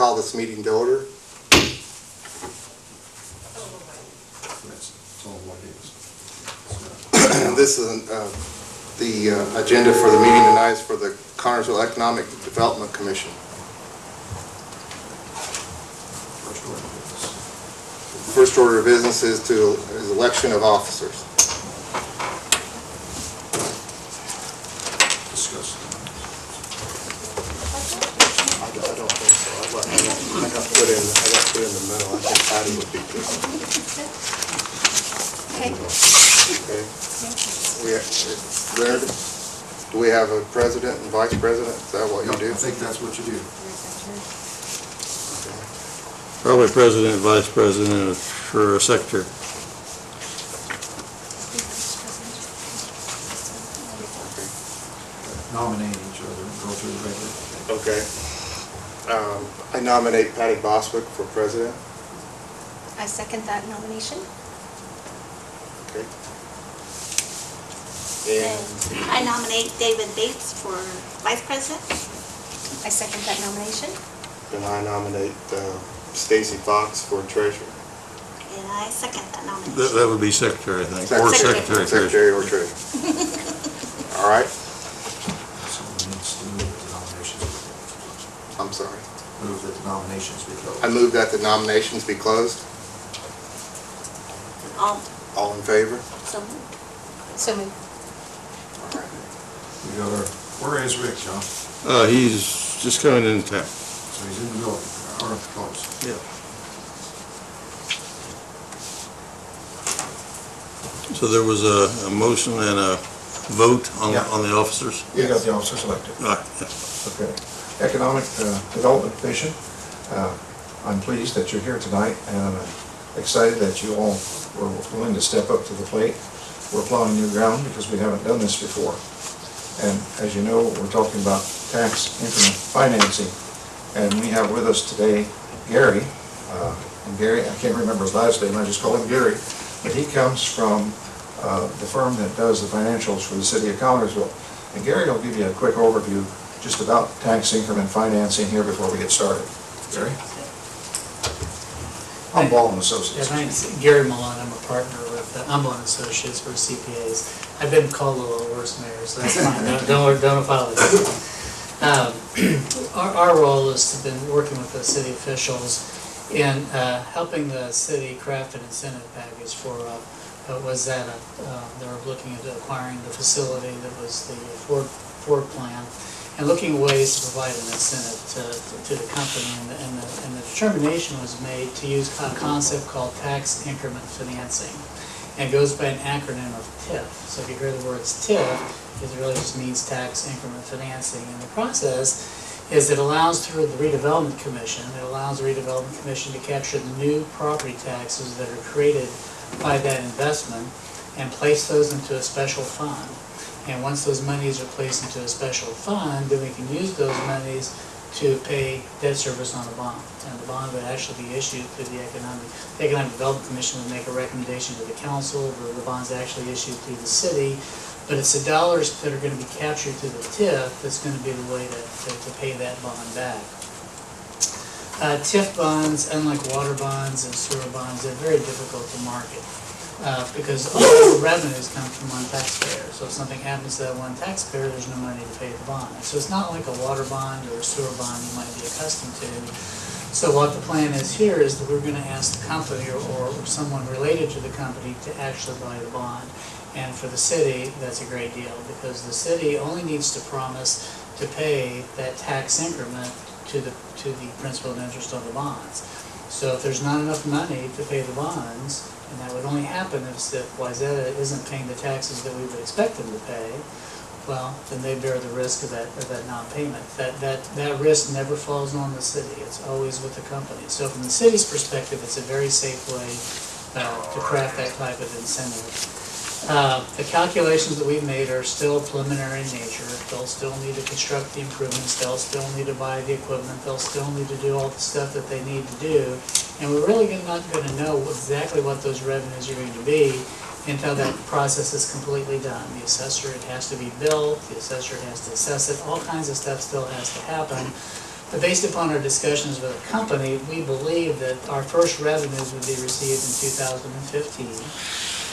call this meeting to order. That's all what it is. This is the agenda for the meeting tonight is for the Connersville Economic Development Commission. First order of First order of business business. is election of officers. Discuss. I don't think so. I got put in the middle. I think Patty would be good. Okay. Okay. Do we have a president and vice president? Is that what you do? I think that's what you do. Probably president, vice president, for a secretary. Nominate each other and go through the regular thing. Okay. I nominate Patty Boswick for president. I second that nomination. Okay. And And I nominate David Bates for vice president. I second that nomination. then I nominate Stacy Fox for treasurer. And I second that nomination. That would be secretary, I think, or Secretary. secretary. Secretary or treasurer. All right. Someone needs to move that the nominations be closed. I'm sorry. Move that the nominations be closed. I move that the nominations be closed. All in favor? So moved. So moved. All right. Where is Rick, John? He's just coming into town. So he's in the building, or close. Yeah. So there was a motion and a vote on Yeah. the officers? You got the officers elected. Yeah. Okay. Economic Development Commission, I'm pleased that you're here tonight, and I'm excited that you all were willing to step up to the plate. We're plowing new ground because we haven't done this before. And as you know, we're talking about tax increment financing. And we have with us today Gary. And Gary, I can't remember his last name, I just call him Gary. But he comes from the firm that does the financials for the city of Connersville. And Gary will give you a quick overview just about tax increment financing here before we get started. Gary? I'm Ball and Yeah, Associates. my name's Gary Malone. I'm a partner with Umblin Associates. We're CPAs. I've been called a little worse, Mayor, so that's fine. Don't apologize. Our role is to been working with the city officials in helping the city craft an incentive package for was that they were looking at acquiring the facility that was the Ford plant, and looking at ways to provide an incentive to the company, and the determination was made to use a concept called tax increment financing, and it goes by an acronym of TIF. So if you hear the words TIF, it really just means tax increment financing, and the process is it allows through the redevelopment commission, to capture the new property taxes that are created by that investment and place those into a special fund. And once those monies are placed into a special fund, then we can use those monies to pay debt service on a bond. And the bond would actually be issued through the Economic Development Commission would make a recommendation to the council, or the bond's actually issued through the city. But it's the dollars that are going to be captured through the TIF that's going to be the way to pay that bond back. TIF bonds, unlike water bonds and sewer bonds, they're very difficult to market. Because all the revenues come from one taxpayer. So if something happens to that one taxpayer, there's no money to pay the bond. So it's not like a water bond or a sewer bond you might be accustomed to. So what the plan is here is that we're going to ask the company or someone related to the company to actually buy the bond. And for the city, that's a great deal, because the city only needs to promise to pay that tax increment to the principal and interest on the bonds. So if there's not enough money to pay the bonds, and that would only happen if Wayzata isn't paying the taxes that we would expect them to pay, well, then they bear the risk of that non-payment. That risk never falls on the city. It's always with the company. So from the city's perspective, it's a very safe way to craft that type of incentive. The calculations that we've made are still preliminary in nature. They'll still need to construct the improvements, they'll still need to buy the equipment, they'll still need to do all the stuff that they need to do. And we're really not going to know exactly what those revenues are going to be until that process is completely done. The assessor, it has to be built, the assessor has to assess it, all kinds of stuff still has to happen. But based upon our discussions with the company, we believe that our first revenues would be received in 2015.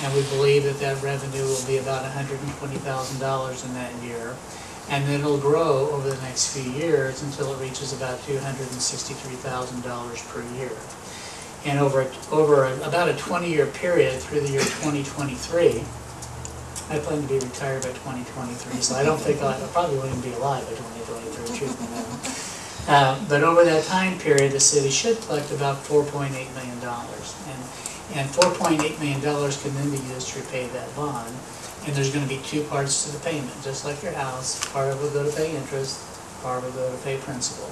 And we believe that that revenue will be about $120,000 in that year. And then it'll grow over the next few years until it reaches about $263,000 per year. And over about a 20-year period through the year 2023, I plan to be retired by 2023, so I don't think I probably won't even be alive by 2023, truth be known. But over that time period, the city should collect about $4.8 million. And $4.8 million can then be used to repay that bond. And there's going to be two parts to the payment, just like your house. Part of it will go to pay interest, part of it will go to pay principal.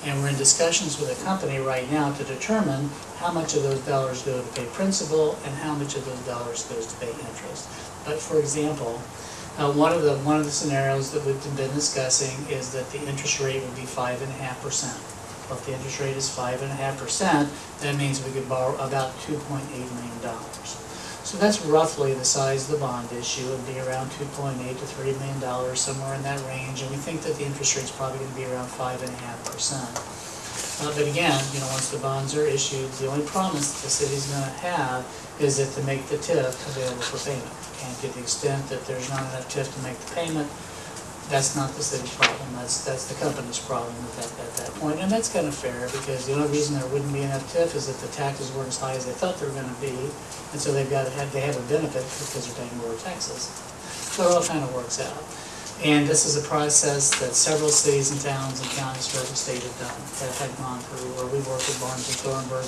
And we're in discussions with a company right now to determine how much of those dollars go to pay principal and how much of those dollars goes to pay interest. But for example, one of the scenarios that we've been discussing is that the interest rate would be 5.5%. Well, if the interest rate is 5.5%, that means we could borrow about $2.8 million. So that's roughly the size of the bond issue. It would be around $2.8 to $3 million, somewhere in that range. And we think that the interest rate's probably going to be around 5.5%. But again, once the bonds are issued, the only promise that the city's going to have is that to make the TIF available for payment. And to the extent that there's not enough TIF to make the payment, that's not the city's problem. That's the company's problem at that point. And that's kind of fair, because the only reason there wouldn't be enough TIF is that the taxes weren't as high as they thought they were going to be. And so they have a benefit because they're paying lower taxes. So it all kind of works out. And this is a process that several cities and towns and counties throughout the state have gone through, where we work with Barnes and Thornburg,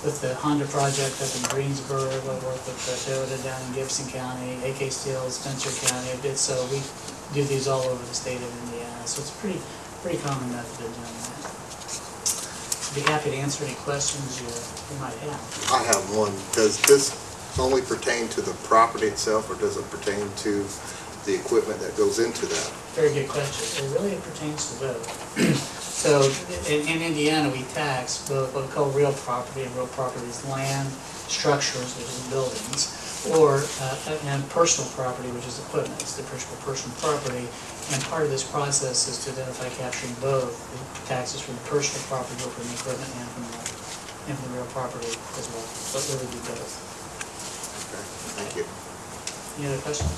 with the Honda project up in Greensburg. I work with Toyota down in Gibson County, AK Steel, Spencer County. So we do these all over the state of Indiana. So it's a pretty common method of doing that. I'd be happy to answer any questions you might have. I have one. Does this only pertain to the property itself, or does it pertain to the equipment that goes into that? Very good question. It really pertains to both. So in Indiana, we tax both what we call real property, and real property is land, structures, which is buildings, and personal property, which is equipment. It's the personal property. And part of this process is to identify capturing both the taxes from the personal property, both from the equipment and from the real property as well. But really do both. Okay, thank you. Any other questions?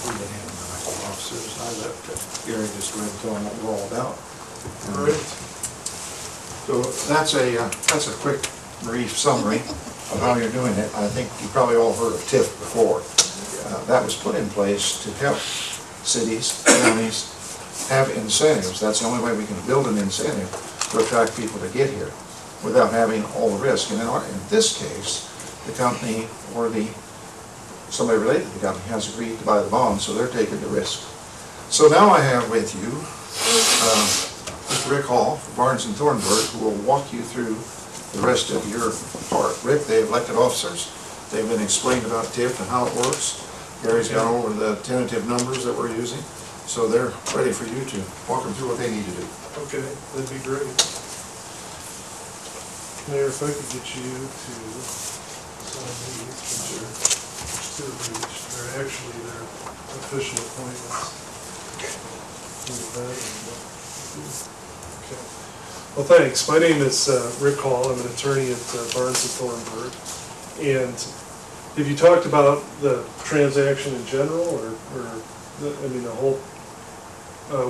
We didn't have the officers. I left Gary just read and tell them what we're all about. All right. So that's a quick, brief summary of how you're doing it. I think you probably all heard of TIF before. That was put in place to help cities, counties have incentives. That's the only way we can build an incentive to attract people to get here without having all the risk. And in this case, the company or somebody related to the company has agreed to buy the bond, so they're taking the risk. So now I have with you Mr. Rick Hall from Barnes and Thornburg, who will walk you through the rest of your part. Rick, they have elected officers. They've been explained about TIF and how it works. Gary's gone over the tentative numbers that we're using, so they're ready for you to walk them through what they need to do. Okay, that'd be great. Mayor, if I could get you to sign these, which are still reached, they're actually their official appointments. Okay. Well, thanks. My name is Rick Hall. I'm an attorney at Barnes and Thornburg. And have you talked about the transaction in general, or the whole,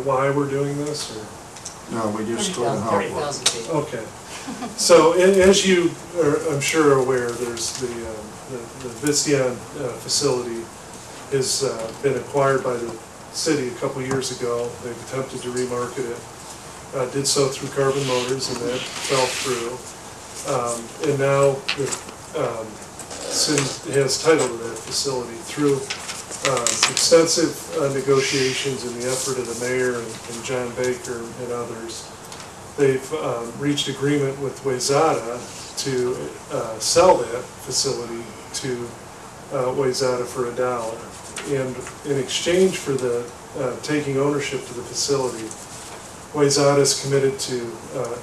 why we're doing this, or? No, we just told them how it works. 30,000 feet. Okay. So, as you are, I'm sure, aware, there's the Visteon facility has been acquired by the city a couple years ago. They've attempted to remarket it. Did so through Carbon Motors, and that fell through. And now the city has title to that facility through extensive negotiations and the effort of the mayor and John Baker and others. They've reached agreement with Wayzata to sell that facility to Wayzata for $1. And in exchange for the taking ownership to the facility, Wayzata is committed to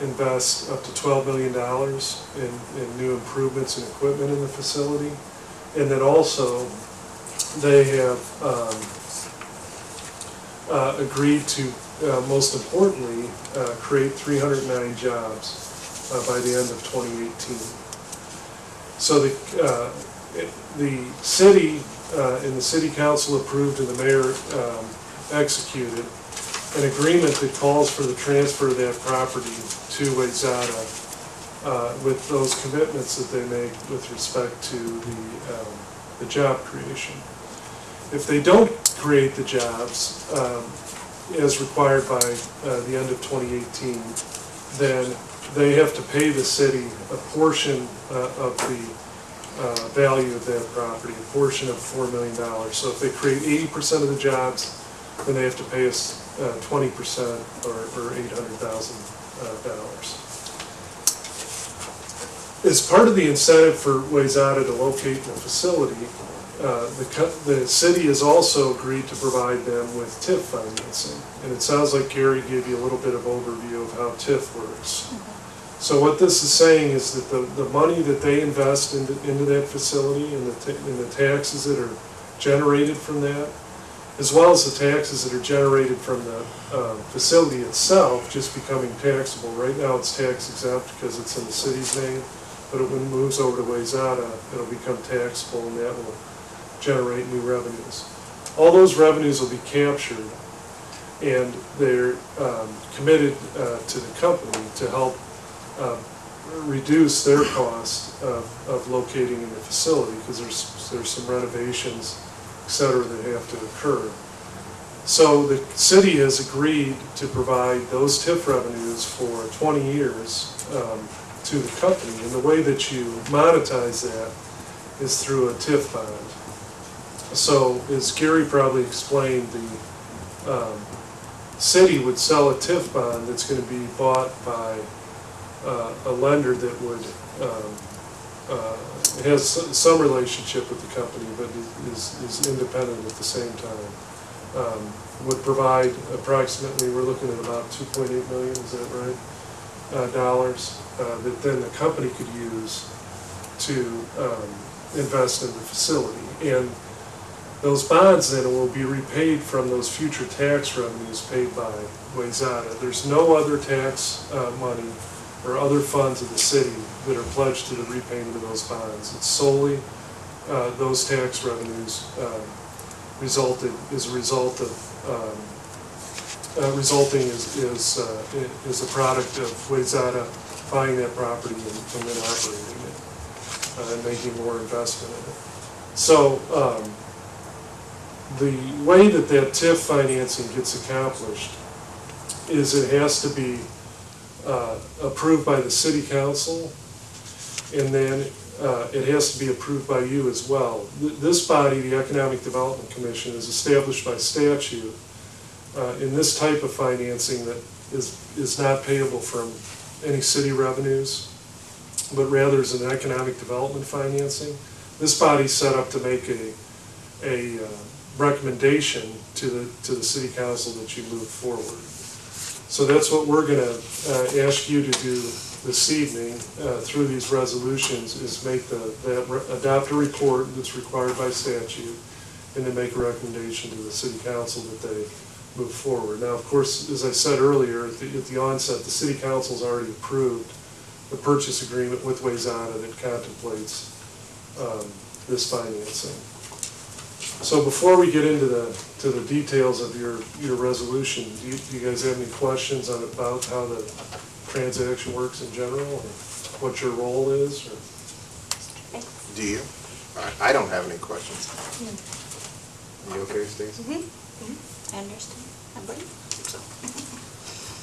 invest up to $12 million in new improvements and equipment in the facility. And then also, they have agreed to most importantly, create 309 jobs by the end of 2018. So the city and the city council approved and the mayor executed an agreement that calls for the transfer of that property to Wayzata with those commitments that they make with respect to the job creation. If they don't create the jobs as required by the end of 2018, then they have to pay the city a portion of the value of that property, a portion of $4 million. So if they create 80% of the jobs, then they have to pay us 20% or $800,000. As part of the incentive for Wayzata to locate in a facility, the city has also agreed to provide them with TIF financing. And it sounds like Gary gave you a little bit of overview of how TIF works. So what this is saying is that the money that they invest into that facility and the taxes that are generated from that, as well as the taxes that are generated from the facility itself just becoming taxable. Right now it's tax exempt because it's in the city's name, but when it moves over to Wayzata, it'll become taxable and that will generate new revenues. All those revenues will be captured and they're committed to the company to help reduce their cost of locating in the facility because there's some renovations, et cetera, that have to occur. So the city has agreed to provide those TIF revenues for 20 years to the company. And the way that you monetize that is through a TIF bond. So as Gary probably explained, the city would sell a TIF bond that's going to be bought by a lender that would has some relationship with the company, but is independent at the same time. Would provide approximately, we're looking at about 2.8 million, is that right? Dollars that then the company could use to invest in the facility. And those bonds then will be repaid from those future tax revenues paid by Wayzata. There's no other tax money or other funds of the city that are pledged to the repayment of those bonds. It's solely those tax revenues resulting as a product of Wayzata buying that property and then operating it and making more investment in it. So the way that TIF financing gets accomplished is it has to be approved by the city council, and then it has to be approved by you as well. This body, the Economic Development Commission, is established by statute in this type of financing that is not payable from any city revenues, but rather is an economic development financing. This body's set up to make a recommendation to the city council that you move forward. So that's what we're going to ask you to do this evening through these resolutions, is adopt a report that's required by statute, and then make a recommendation to the city council that they move forward. Now, of course, as I said earlier, at the onset, the city council's already approved the purchase agreement with Wayzata that contemplates this financing. So before we get into the details of your resolution, do you guys have any questions about how the transaction works in general, or what your role is? Or? Do you? I don't have any questions. You okay, Stacy? I understand. I believe.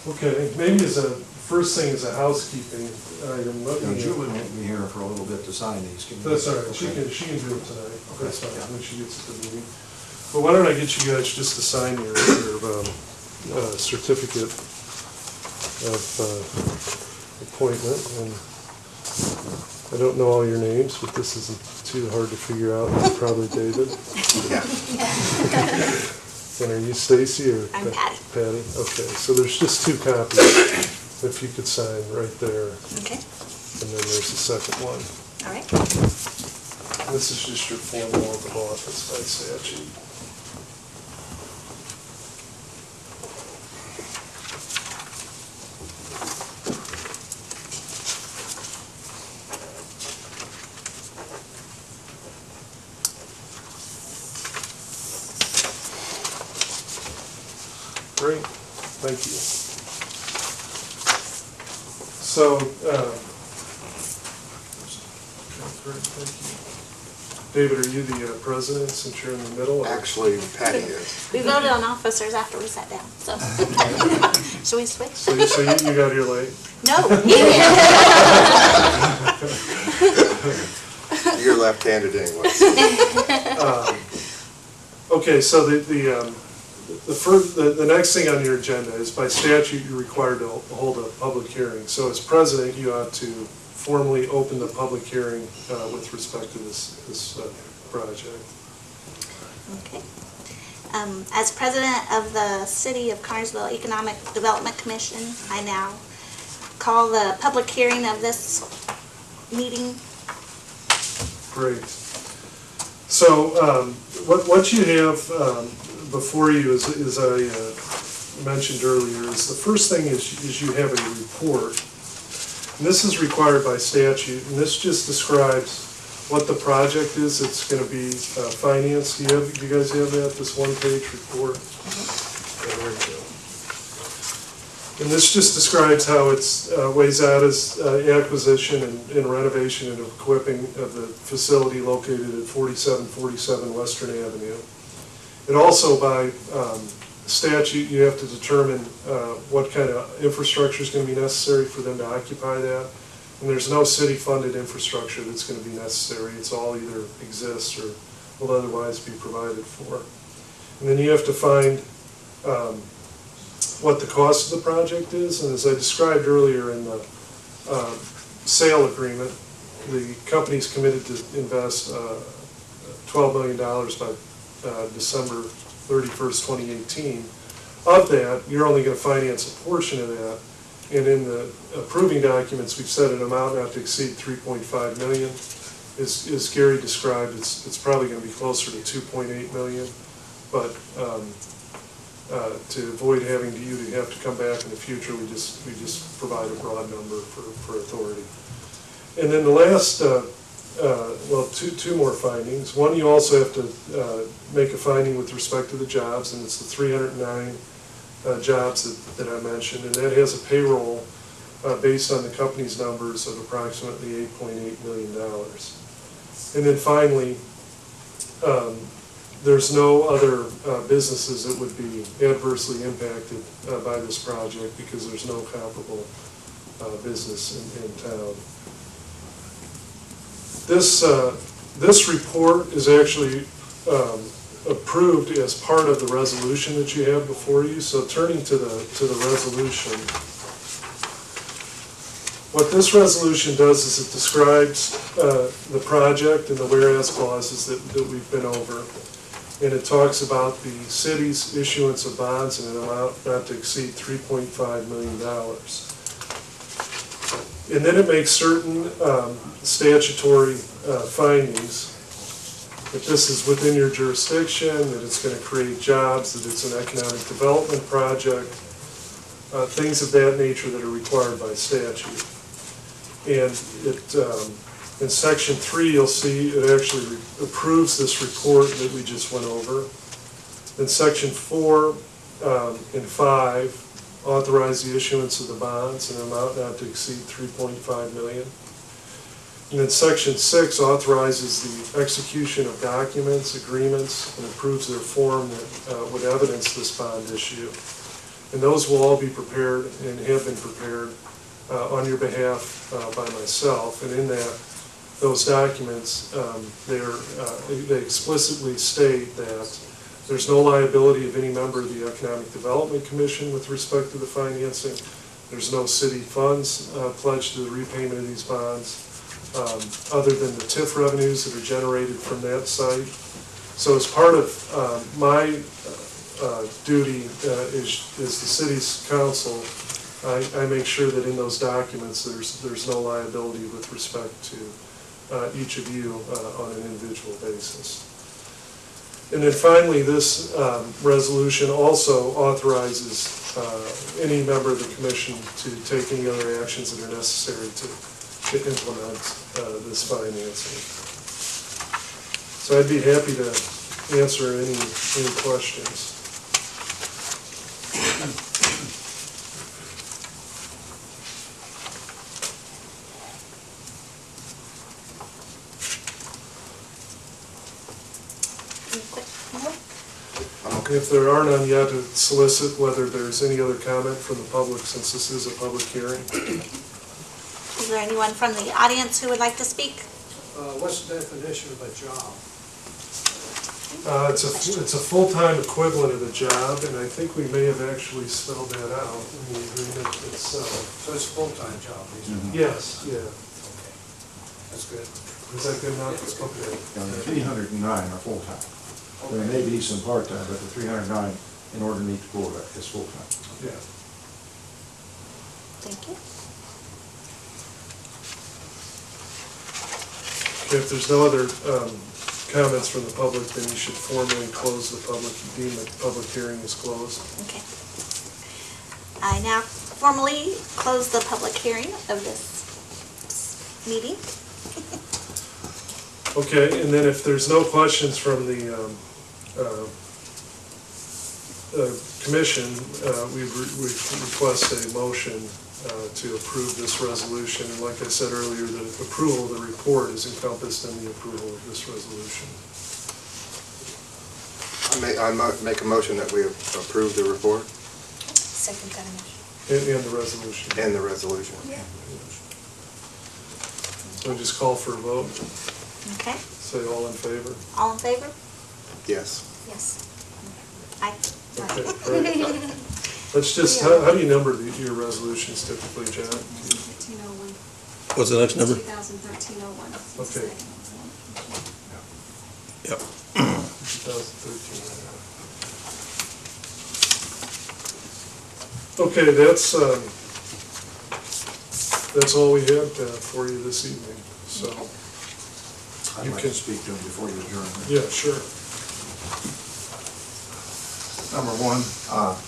Okay, maybe first thing is a housekeeping item. Julie won't be here for a little bit to sign these. That's all right, she can do it tonight. That's fine, when she gets to the meeting. But why don't I get you guys just to sign your certificate of appointment. And I don't know all your names, but this isn't too hard to figure out. It's probably David. Yeah. And are you Stacy or? I'm Patty. Patty, okay, so there's just 2 copies, if you could sign right there, Okay, and then there's the second one. all right. This is just your formal oath of office by statute. So, David, are you the president since you're in the middle? or- Actually, Patty is. We voted on officers after we sat down, so. Should we switch? So you got here late? No, you You're left-handed anyway. Okay, so the next thing on your agenda is by statute, you're required to hold a public hearing. So as president, you ought to formally open the public hearing with respect to this project. Okay. As president of the City of Connersville Economic Development Commission, I now call the public hearing of this meeting. Great. So what you have before you, as I mentioned earlier, is the first thing is you have a report. And this is required by statute, and this just describes what the project is that's going to be financed. Do you guys have that, this one-page report? Yeah, there you go. And this just describes how it's weighs out as acquisition and renovation and equipping of the facility located at 4747 Western Avenue. And also by statute, you have to determine what kind of infrastructure is going to be necessary for them to occupy that. And there's no city-funded infrastructure that's going to be necessary. It's all either exists or will otherwise be provided for. And then you have to find what the cost of the project is. And as I described earlier in the sale agreement, the company's committed to invest $12 million by December 31st, 2018. Of that, you're only going to finance a portion of that. And in the approving documents, we've set an amount not to exceed $3.5 million. As Gary described, it's probably going to be closer to $2.8 million. But to avoid having you to have to come back in the future, we just provide a broad number for authority. And then the last, well, two more findings. One, you also have to make a finding with respect to the jobs, and it's the 309 jobs that I mentioned, and that has a payroll based on the company's numbers of approximately $8.8 million. And then finally, there's no other businesses that would be adversely impacted by this project because there's no comparable business in town. This report is actually approved as part of the resolution that you have before you. So turning to the resolution, what this resolution does is it describes the project and the whereas clauses that we've been over. And it talks about the city's issuance of bonds in an amount not to exceed $3.5 million. And then it makes certain statutory findings that this is within your jurisdiction, that it's going to create jobs, that it's an economic development project, things of that nature that are required by statute. And in section 3, you'll see it actually approves this report that we just went over. In section 4 and 5, authorize the issuance of the bonds in an amount not to exceed $3.5 million. And then section 6 authorizes the execution of documents, agreements, and approves their form that would evidence this bond issue. And those will all be prepared and have been prepared on your behalf by myself. And in those documents, they explicitly state that there's no liability of any member of the Economic Development Commission with respect to the financing. There's no city funds pledged to the repayment of these bonds, other than the TIF revenues that are generated from that site. So as part of my duty as the city's council, I make sure that in those documents there's no liability with respect to each of you on an individual basis. And then finally, this resolution also authorizes any member of the commission to take any other actions that are necessary to implement this financing. So I'd be happy to answer any questions. If there are none yet, to solicit whether there's any other comment from the public, since this is a public hearing. Is there anyone from the audience who would like to speak? What's the definition of a job? It's a full-time equivalent of a job, and I think we may have actually spelled that out in the agreement itself. So it's a full-time job, basically? Yes, yeah. Okay, that's good. Is that good enough? Okay. Now, the 309 are full-time. There may be some part-time, but the 309, in order to meet the quota, is full-time. Yeah. Thank you. Okay, if there's no other comments from the public, then you should formally close the deem the public hearing is closed. Okay. I now formally close the public hearing of this meeting. Okay, and then if there's no questions from the commission, we request a motion to approve this resolution. And like I said earlier, the approval of the report is encompassed in the approval of this resolution. I make a motion that we approve the report Second that motion. And the resolution. and the resolution. So we just call for a vote. Okay. Say all in favor. All in favor? Yes. Yes. Aye. Okay, great. Let's just, how do you number your resolutions typically, John? 1301. What's the next number? 2013-01. Okay. Yep. 2013. Okay, that's all we had for you this evening, so, I'd like to speak to them before you adjourn. yeah, sure. Number one,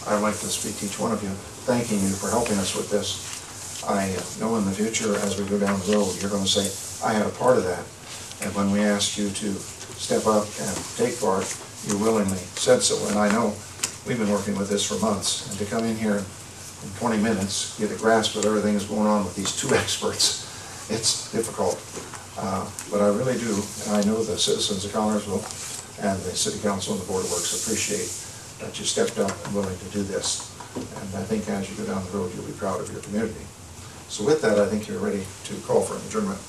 I'd like to speak to each one of you, thanking you for helping us with this. I know in the future, as we go down the road, you're going to say, I had a part of that. And when we asked you to step up and take part, you willingly said so. And I know we've been working with this for months. And to come in here in 20 minutes, get a grasp of everything that's going on with these two experts, it's difficult. But I really do, and I know the citizens of Connersville and the City Council and the Board of Works appreciate that you stepped up and willing to do this. And I think as you go down the road, you'll be proud of your community. So with that, I think you're ready to call for an adjournment.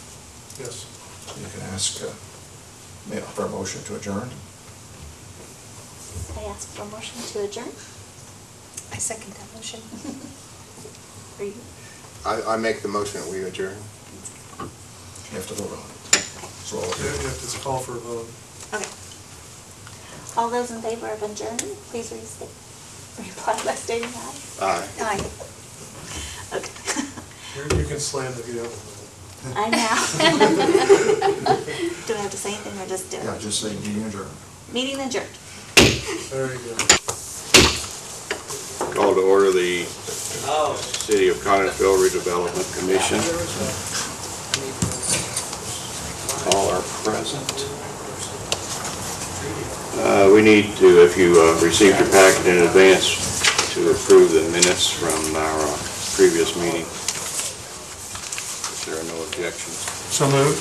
Yes. You can ask for a motion to adjourn. I ask for a motion to adjourn. I second that motion. Are you? I make the motion that we adjourn. You have to vote on it. So all Yeah, you have to call for a vote. Okay. All those in favor of adjourning, please reply by stating aye. Aye. Aye. Okay. You can slam the gavel. I now. Do I have to say anything or just do it? Yeah, just say meeting adjourned. Meeting adjourned. There you go. Call to order the City of Connersville Redevelopment Commission. All are present. We need to, if you received your packet in advance, to approve the minutes from our previous meeting. If there are no objections. So moved.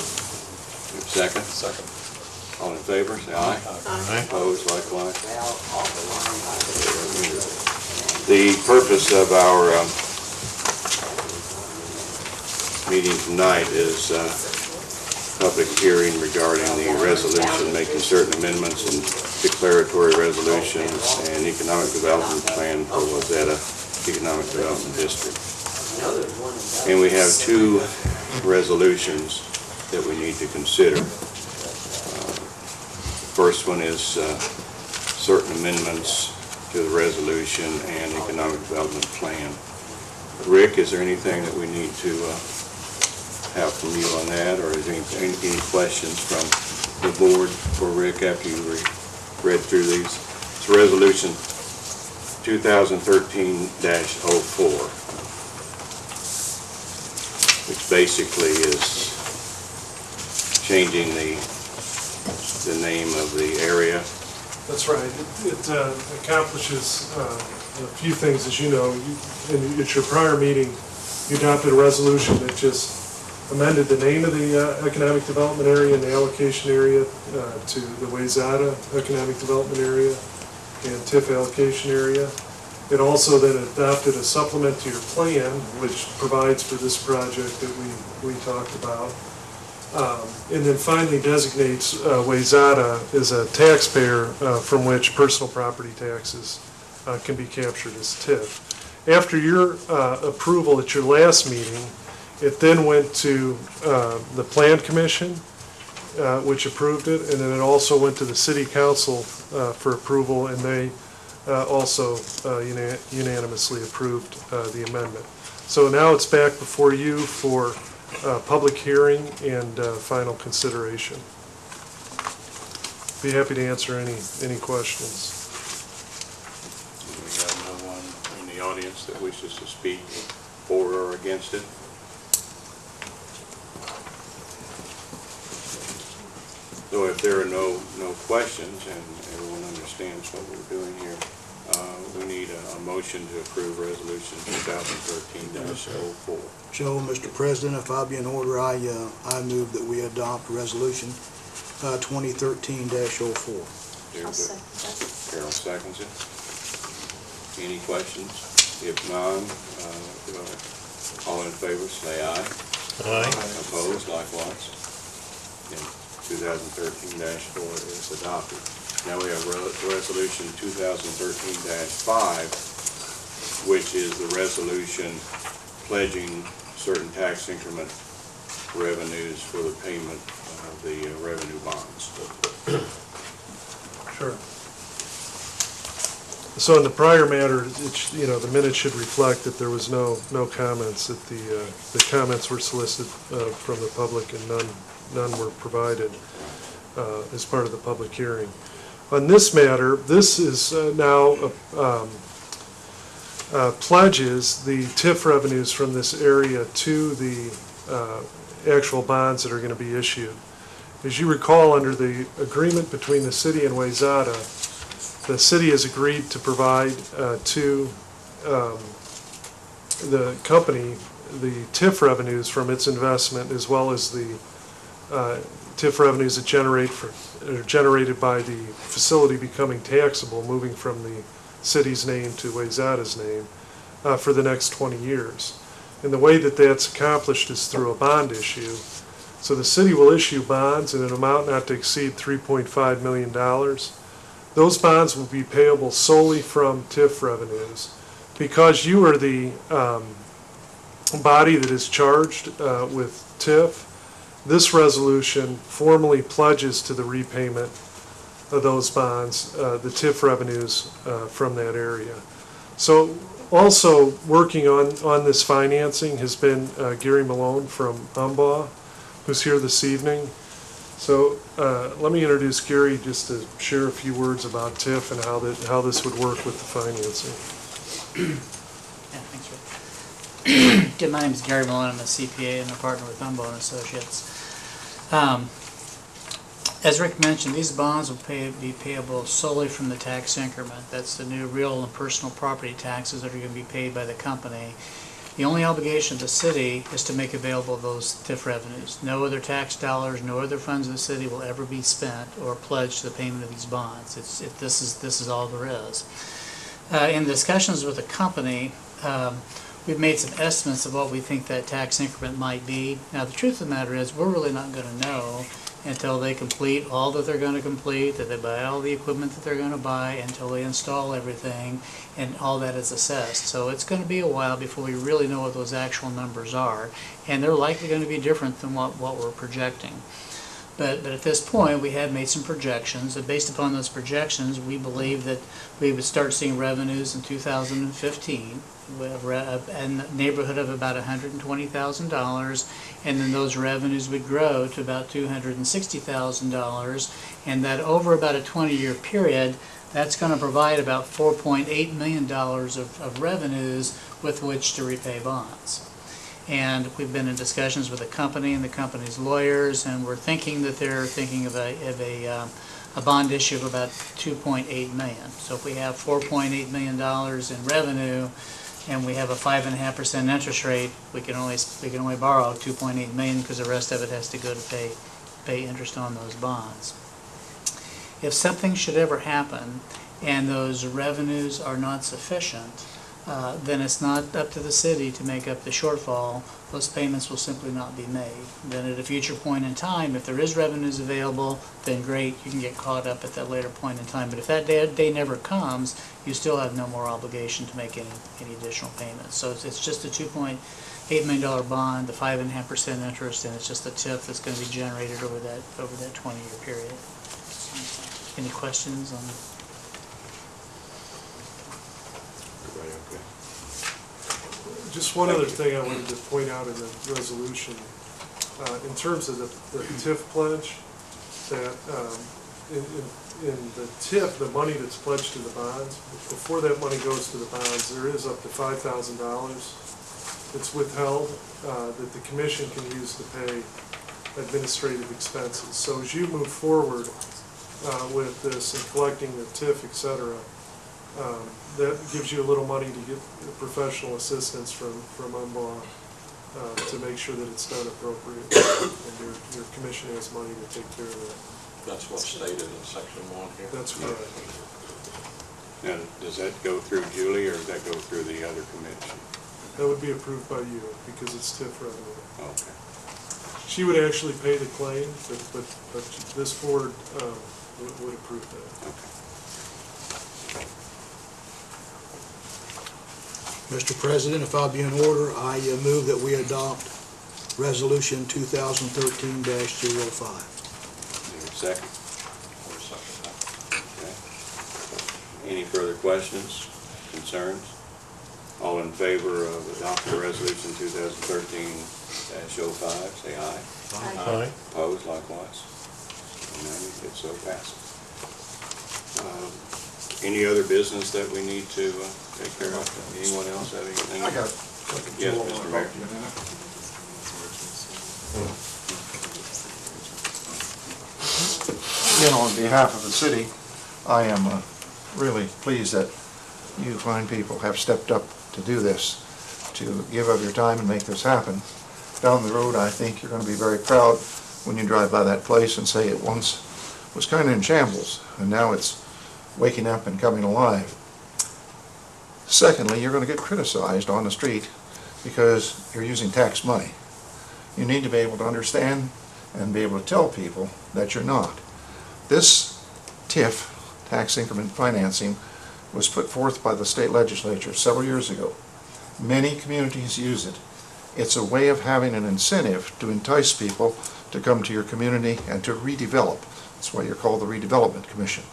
Second? Second. All in favor, say aye. Aye. Opposed, likewise. The purpose of our meeting tonight is public hearing regarding the resolution making certain amendments and declaratory resolutions and economic development plan for Wayzata Economic Development District. And we have two resolutions that we need to consider. First one is certain amendments to the resolution and economic development plan. Rick, is there anything that we need to have from you on that, or is there any questions from the board for Rick after you read through these? It's Resolution 2013-04, which basically is changing the name of the area. That's right. It accomplishes a few things, as you know. At your prior meeting, you adopted a resolution that just amended the name of the economic development area and the allocation area to the Wayzata Economic Development Area. and TIF allocation area. It also then adopted a supplement to your plan, which provides for this project that we talked about. And then finally designates Wayzata as a taxpayer from which personal property taxes can be captured as TIF. After your approval at your last meeting, it then went to the Plan Commission, which approved it, and then it also went to the City Council for approval, and they also unanimously approved the amendment. So now it's back before you for public hearing and final consideration. Be happy to answer any questions. We have no one in the audience that wishes to speak for or against it. So if there are no questions and everyone understands what we're doing here, we need a motion to approve resolution 2013-04. So, Mr. President, if I be in order, I move that we adopt resolution 2013-04. I'll second that. Carol seconds it. Any questions? If none, all in favor, say aye. Aye. Opposed, likewise. And 2013-4 is adopted. Now we have resolution 2013-5, which is the resolution pledging certain tax increment revenues for the payment of the revenue bonds. Sure. So in the prior matter, the minutes should reflect that there was no comments, that the comments were solicited from the public and none were provided as part of the public hearing. On this matter, this is now pledges the TIF revenues from this area to the actual bonds that are going to be issued. As you recall, under the agreement between the city and Wayzata, the city has agreed to provide to the company the TIF revenues from its investment, as well as the TIF revenues that are generated by the facility becoming taxable, moving from the city's name to Wayzata's name, for the next 20 years. And the way that that's accomplished is through a bond issue. So the city will issue bonds in an amount not to exceed $3.5 million. Those bonds will be payable solely from TIF revenues. Because you are the body that is charged with TIF, this resolution formally pledges to the repayment of those bonds, the TIF revenues from that area. So also working on this financing has been Gary Malone from Umbaugh, who's here this evening. So let me introduce Gary just to share a few words about TIF and how this would work with the financing. Yeah, thanks, Rick. Again, my name is Gary Malone. I'm a CPA and a partner with Umbaugh and Associates. As Rick mentioned, these bonds will be payable solely from the tax increment. That's the new real and personal property taxes that are going to be paid by the company. The only obligation of the city is to make available those TIF revenues. No other tax dollars, no other funds of the city will ever be spent or pledged to the payment of these bonds. This is all there is. In discussions with the company, we've made some estimates of what we think that tax increment might be. Now, the truth of the matter is we're really not going to know until they complete all that they're going to complete, that they buy all the equipment that they're going to buy, until they install everything, and all that is assessed. So it's going to be a while before we really know what those actual numbers are, and they're likely going to be different than what we're projecting. But at this point, we have made some projections, and based upon those projections, we believe that we would start seeing revenues in 2015 in the neighborhood of about $120,000, and then those revenues would grow to about $260,000, and that over about a 20-year period, that's going to provide about $4.8 million of revenues with which to repay bonds. And we've been in discussions with the company and the company's lawyers, and we're thinking that they're thinking of a bond issue of about $2.8 million. So if we have $4.8 million in revenue, and we have a 5.5% interest rate, we can only borrow $2.8 million because the rest of it has to go to pay interest on those bonds. If something should ever happen and those revenues are not sufficient, then it's not up to the city to make up the shortfall. Those payments will simply not be made. Then at a future point in time, if there is revenues available, then great, you can get caught up at that later point in time. But if that day never comes, you still have no more obligation to make any additional payments. So it's just a $2.8 million bond, the 5.5% interest, and it's just a TIF that's going to be generated over that 20-year period. Any questions on? Everybody okay? Just one other thing I wanted to point out in the resolution, in terms of the TIF pledge, that in the TIF, the money that's pledged to the bonds, before that money goes to the bonds, there is up to $5,000 that's withheld that the commission can use to pay administrative expenses. So as you move forward with this and collecting the TIF, et cetera, that gives you a little money to get professional assistance from UNBAW to make sure that it's done appropriately, and your commission has money to take care of that. That's what's stated in section 1 here. That's correct. Now, does that go through Julie, or does that go through the other commission? That would be approved by you because it's TIF revenue. Okay. She would actually pay the claim, but this board would approve that. Okay. Mr. President, if I'll be in order, I move that we adopt Resolution 2013-05. Is there a second? Or second that. Okay. Any further questions, concerns? All in favor of adopting resolution 2013-05, say aye. Aye. Opposed, likewise. Unanimous, it so passes. Any other business that we need to take care of? Anyone else have anything? I got Yes, Mr. Mayor. Again, on behalf of the city, I am really pleased that you fine people have stepped up to do this, to give of your time and make this happen. Down the road, I think you're going to be very proud when you drive by that place and say it once was kind of in shambles, and now it's waking up and coming alive. Secondly, you're going to get criticized on the street because you're using tax money. You need to be able to understand and be able to tell people that you're not. This TIF, tax increment financing, was put forth by the state legislature several years ago. Many communities use it. It's a way of having an incentive to entice people to come to your community and to redevelop. That's why you're called the Redevelopment Commission.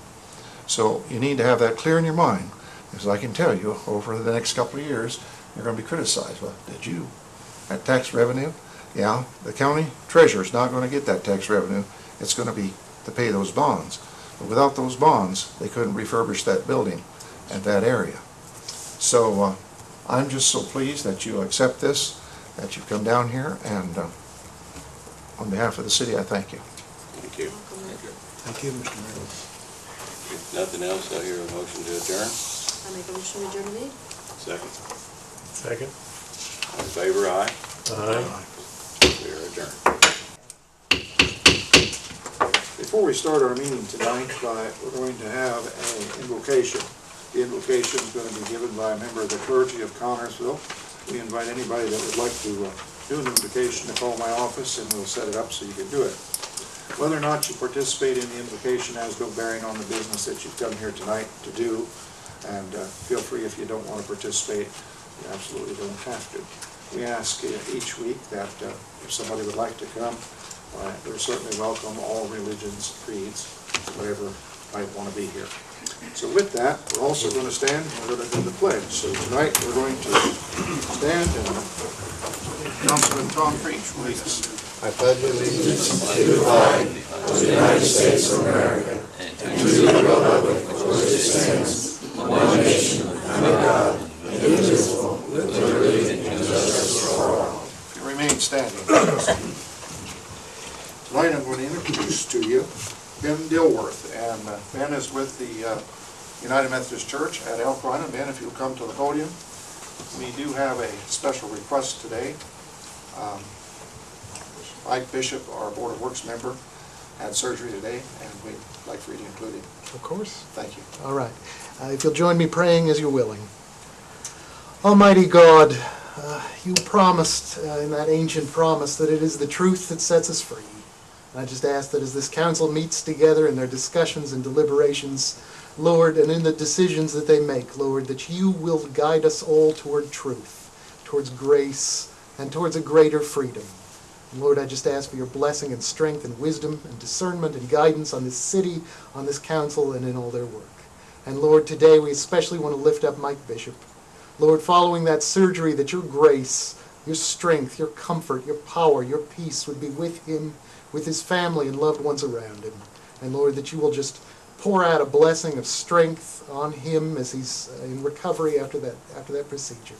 So you need to have that clear in your mind, because I can tell you, over the next couple of years, you're going to be criticized. Well, did you? That tax revenue? Yeah, the county treasurer's not going to get that tax revenue. It's going to be to pay those bonds. But without those bonds, they couldn't refurbish that building at that area. So I'm just so pleased that you accept this, that you've come down here, and on behalf of the city, I thank you. Thank you. Thank you, Mr. Mayor. If nothing else, I'll hear a motion to adjourn. I make a motion to adjourn the meeting. Second. Second. All in favor, aye. Aye. We are adjourned. Before we start our meeting tonight, we're going to have an invocation. The invocation is going to be given by a member of the clergy of Connersville. We invite anybody that would like to do an invocation to call my office, and we'll set it up so you can do it. Whether or not you participate in the invocation has no bearing on the business that you've come here tonight to do, and feel free if you don't want to participate. You absolutely don't have to. We ask each week that if somebody would like to come, they're certainly welcome, all religions, creeds, whatever might want to be here. So with that, we're also going to stand and we're going to do the pledge. So tonight we're going to stand and Councilman Tom Creech will lead us. I pledge allegiance to the flag of the United States of America and to the republic for which it stands, one nation, under God, indivisible, with liberty and justice for all. If you remain standing. Tonight I'm going to introduce to you Ben Dilworth, and Ben is with the United Methodist Church at Elkhorn. And Ben, if you'll come to the podium. We do have a special request today. Mike Bishop, our Board of Works member, had surgery today, and we'd like for you to include him. Of course. Thank you. All right. If you'll join me praying as you're willing. Almighty God, you promised in that ancient promise that it is the truth that sets us free. And I just ask that as this council meets together in their discussions and deliberations, Lord, and in the decisions that they make, Lord, that you will guide us all toward truth, towards grace, and towards a greater freedom. And Lord, I just ask for your blessing and strength and wisdom and discernment and guidance on this city, on this council, and in all their work. And Lord, today we especially want to lift up Mike Bishop. Lord, following that surgery, that your grace, your strength, your comfort, your power, your peace would be with him, with his family and loved ones around him. And Lord, that you will just pour out a blessing of strength on him as he's in recovery after that procedure.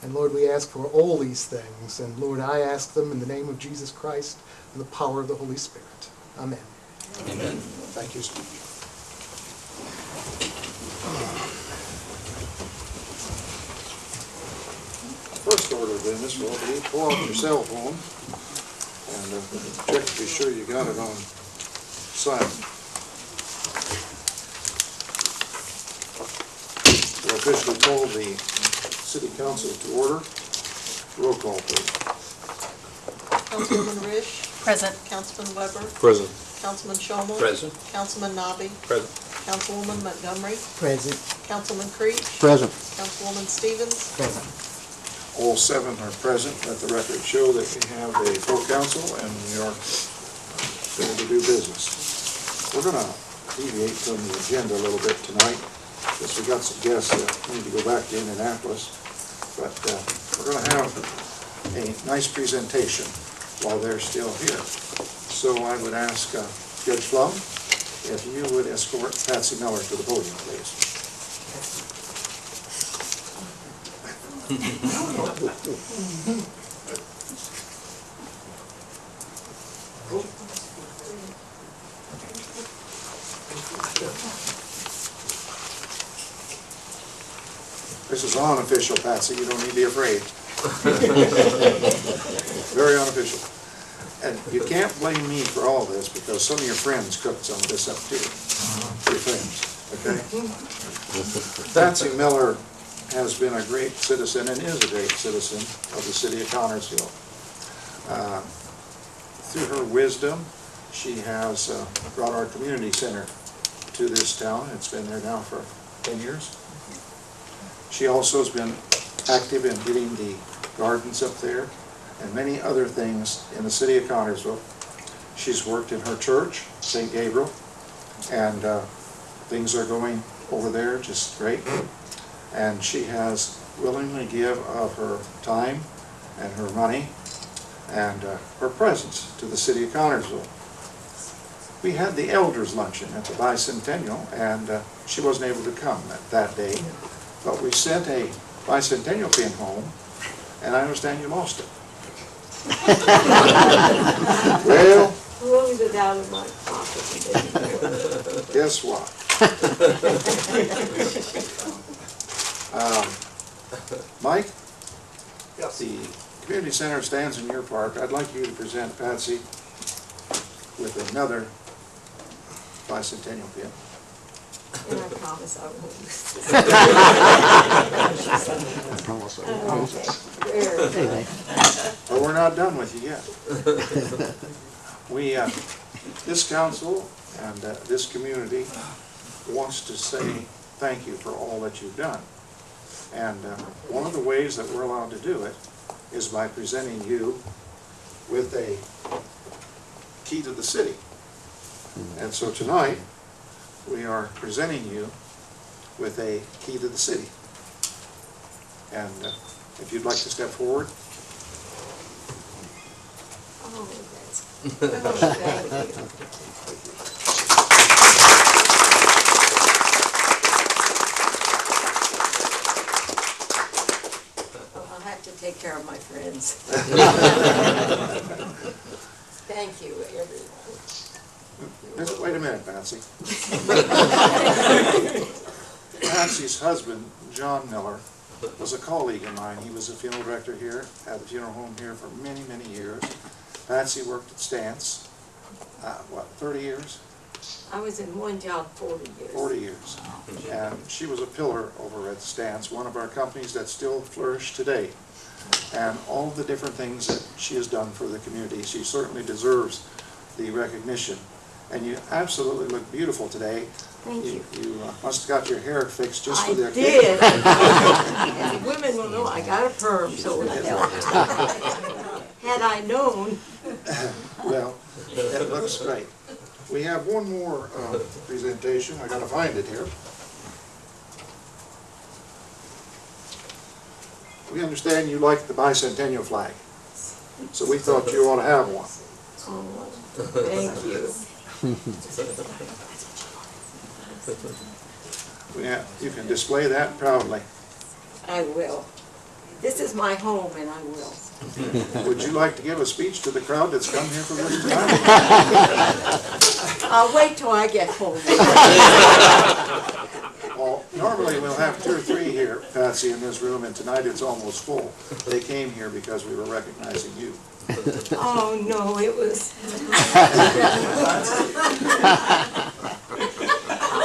And Lord, we ask for all these things. And Lord, I ask them in the name of Jesus Christ and the power of the Holy Spirit. Amen. Amen. Thank you, Steve. First order of business will be pull out your cell phone and check to be sure you got it on silent. We'll officially call the city council to order. Roll call, please. Councilwoman Rish. Present. Councilman Weber. Present. Councilman Shomel. Present. Councilman Nabi. Present. Councilwoman Montgomery. Present. Councilman Creech. Present. Councilwoman Stevens. Present. All seven are present. Let the record show that we have a full council and we are ready to do business. We're going to deviate from the agenda a little bit tonight because we got some guests that need to go back to Indianapolis. But we're going to have a nice presentation while they're still here. So I would ask Judge Flum if you would escort Patsy Miller to the podium, please. This is unofficial, Patsy. You don't need to be afraid. Very unofficial. And you can't blame me for all this because some of your friends cooked some of this up too. Your friends, okay? Patsy Miller has been a great citizen and is a great citizen of the city of Connersville. Through her wisdom, she has brought our community center to this town. It's been there now for 10 years. She also has been active in getting the gardens up there and many other things in the city of Connersville. She's worked in her church, St. Gabriel, and things are going over there just great. And she has willingly give of her time and her money and her presence to the city of Connersville. We had the elders luncheon at the bicentennial, and she wasn't able to come that day, but we sent a bicentennial pin home, and I understand you lost it. Well, What was it down in my pocket? guess what? Mike? Yes. The community center stands in your park. I'd like you to present Patsy with another bicentennial pin. And I promise I won't lose it. But we're not done with you yet. We, this council and this community wants to say thank you for all that you've done. And one of the ways that we're allowed to do it is by presenting you with a key to the city. And so tonight, we are presenting you with a key to the city. And if you'd like to step forward. Oh, thank you. I'll have to take care of my friends. Thank you, everyone. Wait a minute, Patsy. Patsy's husband, John Miller, was a colleague of mine. He was a funeral director here at the funeral home here for many, many years. Patsy worked at Stance, what, 30 years? I was in one job 40 years. 40 years. And she was a pillar over at Stance, one of our companies that still flourish today. And all the different things that she has done for the community, she certainly deserves the recognition. And you absolutely look beautiful today. Thank you. You must have got your hair fixed just for the I occasion. did. And the women will know I got a perm, so it helped. Had I known. Well, it looks great. We have one more presentation. I gotta find it here. We understand you like the bicentennial flag, so we thought you ought to have one. Oh, thank you. You can display that proudly. I will. This is my home, and I will. Would you like to give a speech to the crowd that's come here for this tonight? I'll wait till I get home. Well, normally we'll have 2 or 3 here, Patsy, in this room, and tonight it's almost full. They came here because we were recognizing you. Oh, no, it was.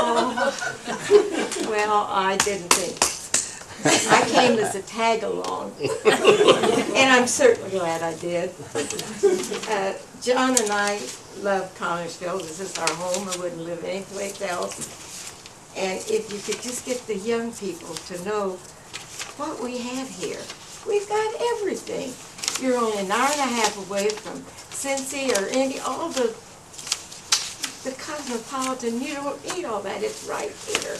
Oh, well, I didn't think. I came as a tag along, and I'm certainly glad I did. John and I love Connersville. This is our home. I wouldn't live anyplace else. And if you could just get the young people to know what we have here. We've got everything. You're only an hour and a half away from Cincy or all the cosmopolitan. You don't need all that. It's right here.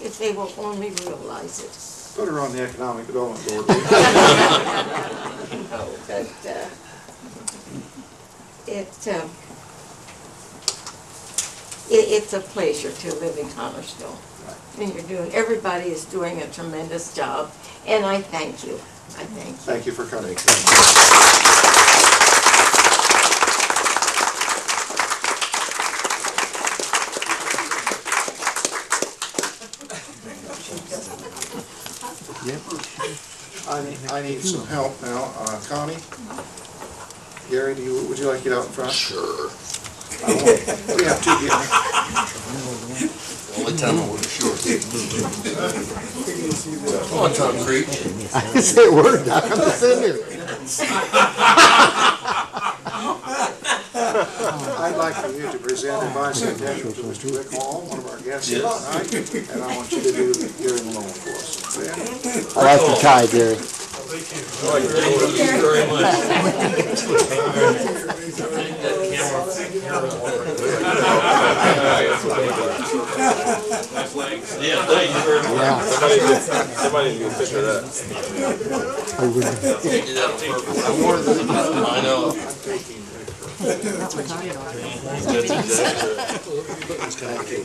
If they will only realize it. Put her on the Economic Development Board. No, but it's a pleasure to live in Connersville. And everybody is doing a tremendous job, and I thank you. I thank you. Thank you for coming. I need some help now. Connie? Gary, would you like to get out in front? Sure. We have 2 here. Only time I wasn't sure. Come on, Tom Creek. I can say a word, Doc, I'm just sitting here. I'd like for you to present a bicentennial to Mr. Rick Hall, one of our guests here tonight, and I want you to do Gary Malone for us. Okay? I like your tie, Gary. Thank you very much. Yeah, thank you very much. Yeah. Somebody needs to get a picture of that. I know. I'm taking Rick first. Thank you.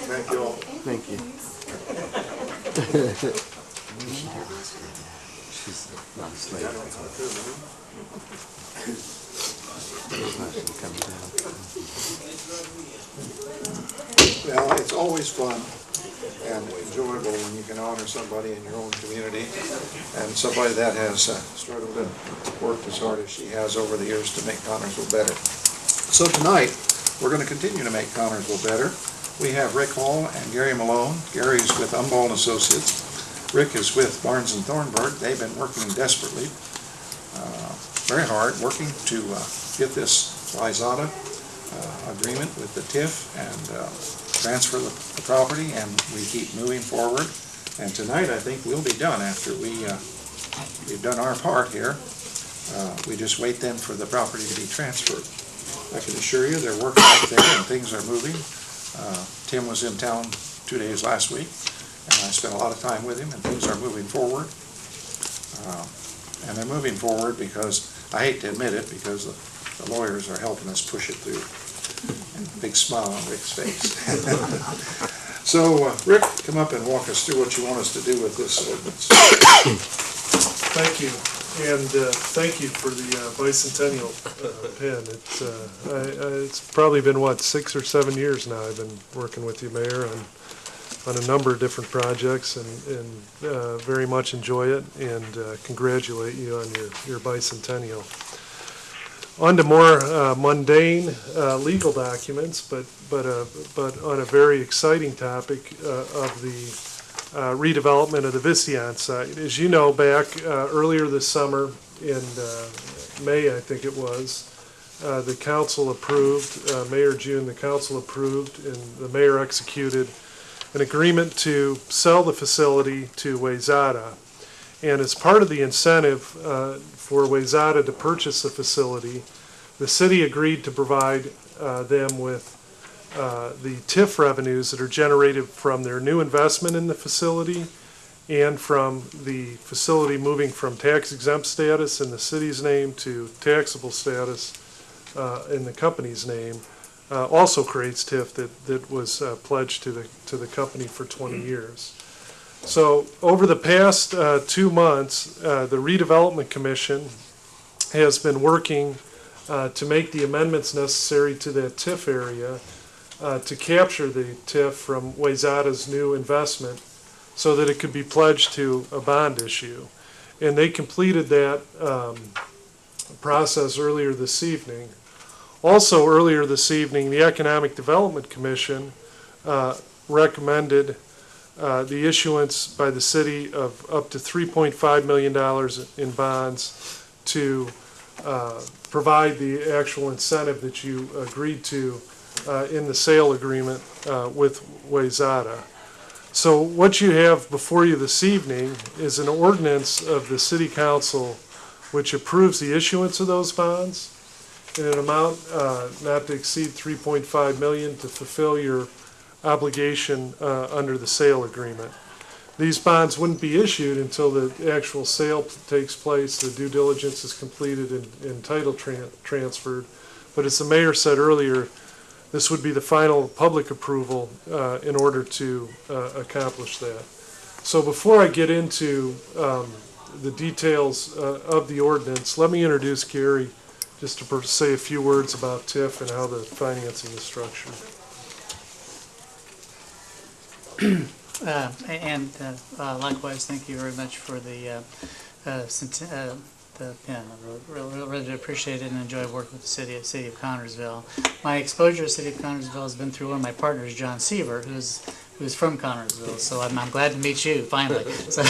Thank you all. Thank you. Well, it's always fun and enjoyable when you can honor somebody in your own community and somebody that has struggled and worked as hard as she has over the years to make Connersville better. So tonight, we're going to continue to make Connersville better. We have Rick Hall and Gary Malone. Gary's with Umball & Associates. Rick is with Barnes & Thornburg. They've been working desperately, very hard, working to get this Lizada agreement with the TIF and transfer the property, and we keep moving forward. And tonight, I think we'll be done after we've done our part here. We just wait then for the property to be transferred. I can assure you they're working out there and things are moving. Tim was in town 2 days last week, and I spent a lot of time with him, and things are moving forward. And they're moving forward because, I hate to admit it, because the lawyers are helping us push it through. And a big smile on Rick's face. So, Rick, come up and walk us through what you want us to do with this ordinance. Thank you, and thank you for the bicentennial pen. It's probably been, what, 6 or 7 years now I've been working with you, Mayor, and on a number of different projects and very much enjoy it and congratulate you on your bicentennial. On to more mundane legal documents, but on a very exciting topic of the redevelopment of the Visteon site. As you know, back earlier this summer in May, I think it was, the council approved, May or June, the council approved, and the mayor executed an agreement to sell the facility to Wayzata. And as part of the incentive for Wayzata to purchase the facility, the city agreed to provide them with the TIF revenues that are generated from their new investment in the facility and from the facility moving from tax exempt status in the city's name to taxable status in the company's name. Also creates TIF that was pledged to the company for 20 years. So over the past 2 months, the Redevelopment Commission has been working to make the amendments necessary to that TIF area to capture the TIF from Wayzata's new investment so that it could be pledged to a bond issue. And they completed that process earlier this evening. Also earlier this evening, the Economic Development Commission recommended the issuance by the city of up to $3.5 million in bonds to provide the actual incentive that you agreed to in the sale agreement with Wayzata. So what you have before you this evening is an ordinance of the City Council which approves the issuance of those bonds in an amount not to exceed $3.5 million to fulfill your obligation under the sale agreement. These bonds wouldn't be issued until the actual sale takes place, the due diligence is completed and title transferred. But as the mayor said earlier, this would be the final public approval in order to accomplish that. So before I get into the details of the ordinance, let me introduce Gary just to say a few words about TIF and how the financing is structured. Likewise, thank you very much for the pen. I really appreciate it and enjoy working with the city of Connersville. My exposure to the city of Connersville has been through one of my partners, John Seaver, who's from Connersville. So I'm glad to meet you finally. So,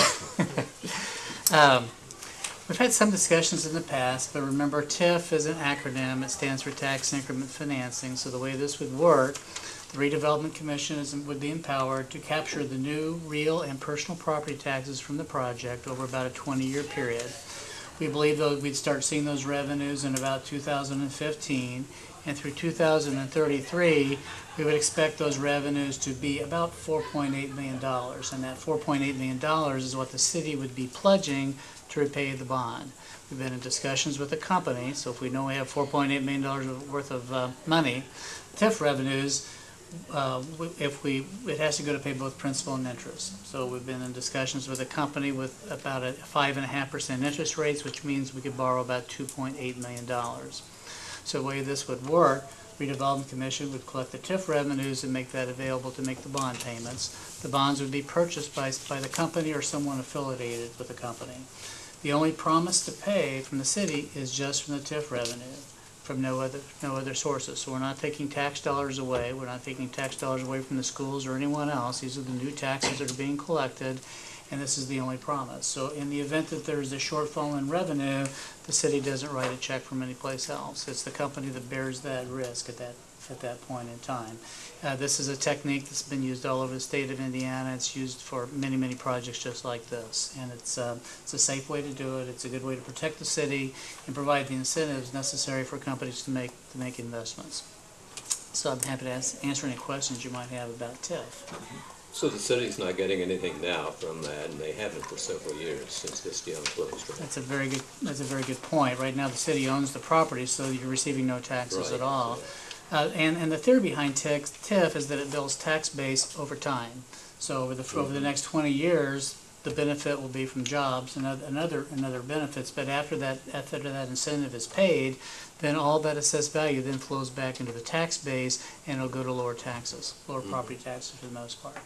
we've had some discussions in the past, but remember TIF is an acronym. It stands for Tax Increment Financing. So the way this would work, the Redevelopment Commission would be empowered to capture the new real and personal property taxes from the project over about a 20-year period. We believe that we'd start seeing those revenues in about 2015, and through 2033, we would expect those revenues to be about $4.8 million, and that $4.8 million is what the city would be pledging to repay the bond. We've been in discussions with the company, so if we know we have $4.8 million worth of money, TIF revenues, it has to go to pay both principal and interest. So we've been in discussions with a company with about a 5.5% interest rates, which means we could borrow about $2.8 million. So the way this would work, Redevelopment Commission would collect the TIF revenues and make that available to make the bond payments. The bonds would be purchased by the company or someone affiliated with the company. The only promise to pay from the city is just from the TIF revenue, from no other sources. So we're not taking tax dollars away. We're not taking tax dollars away from the schools or anyone else. These are the new taxes that are being collected, and this is the only promise. So in the event that there's a shortfall in revenue, the city doesn't write a check from anyplace else. It's the company that bears that risk at that point in time. This is a technique that's been used all over the state of Indiana. It's used for many, many projects just like this, and it's a safe way to do it. It's a good way to protect the city and provide the incentives necessary for companies to make investments. So I'm happy to answer any questions you might have about TIF. So the city's not getting anything now from that, and they haven't for several years since this deal closed, right? That's a very good point. Right now, the city owns the property, so you're receiving no taxes at all. And the theory behind TIF is that it builds tax base over time. So over the next 20 years, the benefit will be from jobs and other benefits. But after that incentive is paid, then all that assessed value then flows back into the tax base, and it'll go to lower taxes, lower property taxes for the most part.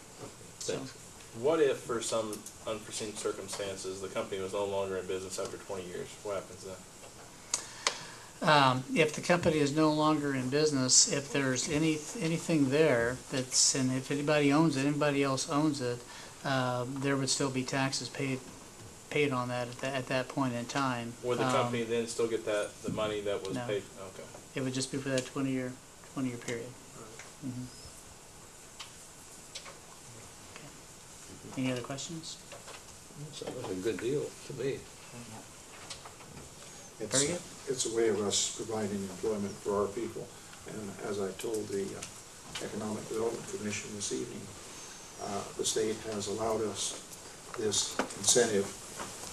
Thanks. What if, for some unforeseen circumstances, the company was no longer in business after 20 years? What happens then? If the company is no longer in business, if there's anything there that's, and if anybody owns it, anybody else owns it, there would still be taxes paid on that at that point in time. Would the company then still get the money that was No. paid? Okay. It would just be for that 20-year period. Mhm. Okay. Any other questions? Sounds like a good deal to me. Very good. It's a way of us providing employment for our people. And as I told the Economic Development Commission this evening, the state has allowed us this incentive,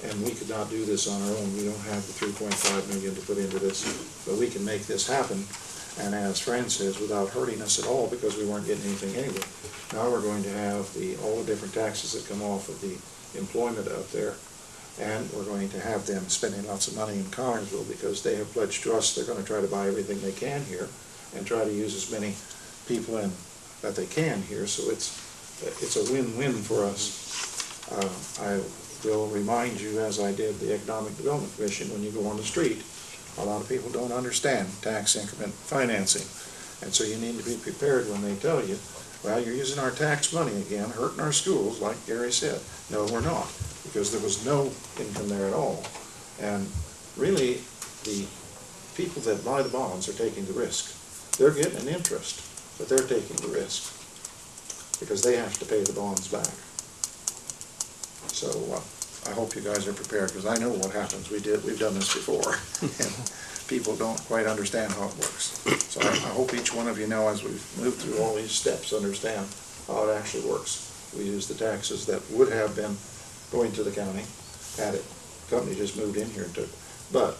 and we could not do this on our own. We don't have the $3.5 million to put into this, but we can make this happen. And as Fran says, without hurting us at all, because we weren't getting anything anyway. Now we're going to have all the different taxes that come off of the employment out there. And we're going to have them spending lots of money in Connersville because they have pledged to us they're going to try to buy everything they can here and try to use as many people in that they can here. So it's a win-win for us. I will remind you, as I did the Economic Development Commission, when you go on the street, a lot of people don't understand tax increment financing. And so you need to be prepared when they tell you, well, you're using our tax money again, hurting our schools, like Gary said. No, we're not, because there was no income there at all. And really, the people that buy the bonds are taking the risk. They're getting an interest, but they're taking the risk because they have to pay the bonds back. So I hope you guys are prepared, because I know what happens. We've done this before, and people don't quite understand how it works. So I hope each one of you now, as we've moved through all these steps, understand how it actually works. We use the taxes that would have been going to the county, had it, the company just moved in here and took, but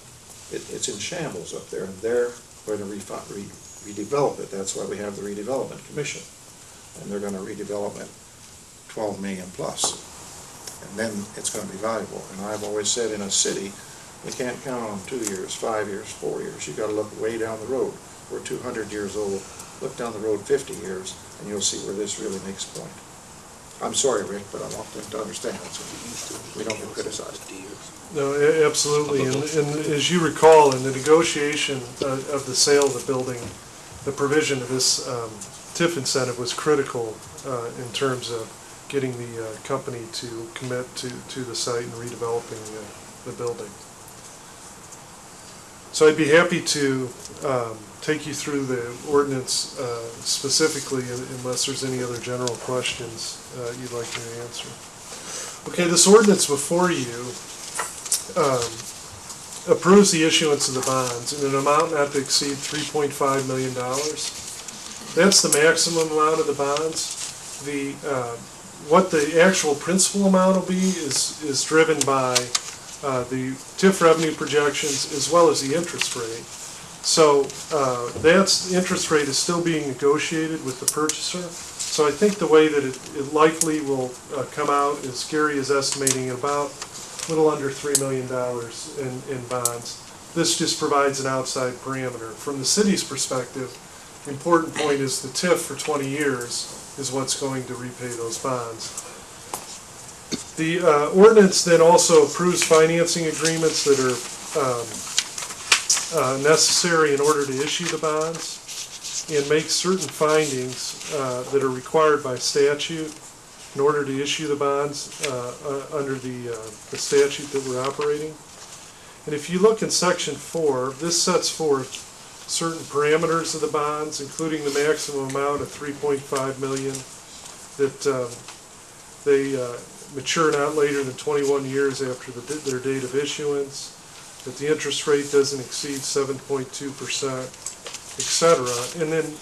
it's in shambles up there, and they're going to redevelop it. That's why we have the redevelopment commission, and they're going to redevelop it 12 million plus. And then it's going to be valuable. And I've always said, in a city, we can't count on 2 years, 5 years, 4 years. You've got to look way down the road. We're 200 years old. Look down the road 50 years, and you'll see where this really makes a point. I'm sorry, Rick, but I want them to understand so we don't get criticized. No, absolutely. And as you recall, in the negotiation of the sale of the building, the provision of this TIF incentive was critical in terms of getting the company to commit to the site and redeveloping the building. So I'd be happy to take you through the ordinance specifically, unless there's any other general questions you'd like me to answer. Okay, this ordinance before you approves the issuance of the bonds in an amount not to exceed $3.5 million. That's the maximum amount of the bonds. What the actual principal amount will be is driven by the TIF revenue projections as well as the interest rate. So the interest rate is still being negotiated with the purchaser. So I think the way that it likely will come out is Gary is estimating about a little under $3 million in bonds. This just provides an outside parameter. From the city's perspective, the important point is the TIF for 20 years is what's going to repay those bonds. The ordinance then also approves financing agreements that are necessary in order to issue the bonds, and makes certain findings that are required by statute in order to issue the bonds under the statute that we're operating. And if you look in section 4, this sets forth certain parameters of the bonds, including the maximum amount of $3.5 million, that they mature not later than 21 years after their date of issuance, that the interest rate doesn't exceed 7.2%, etc. And then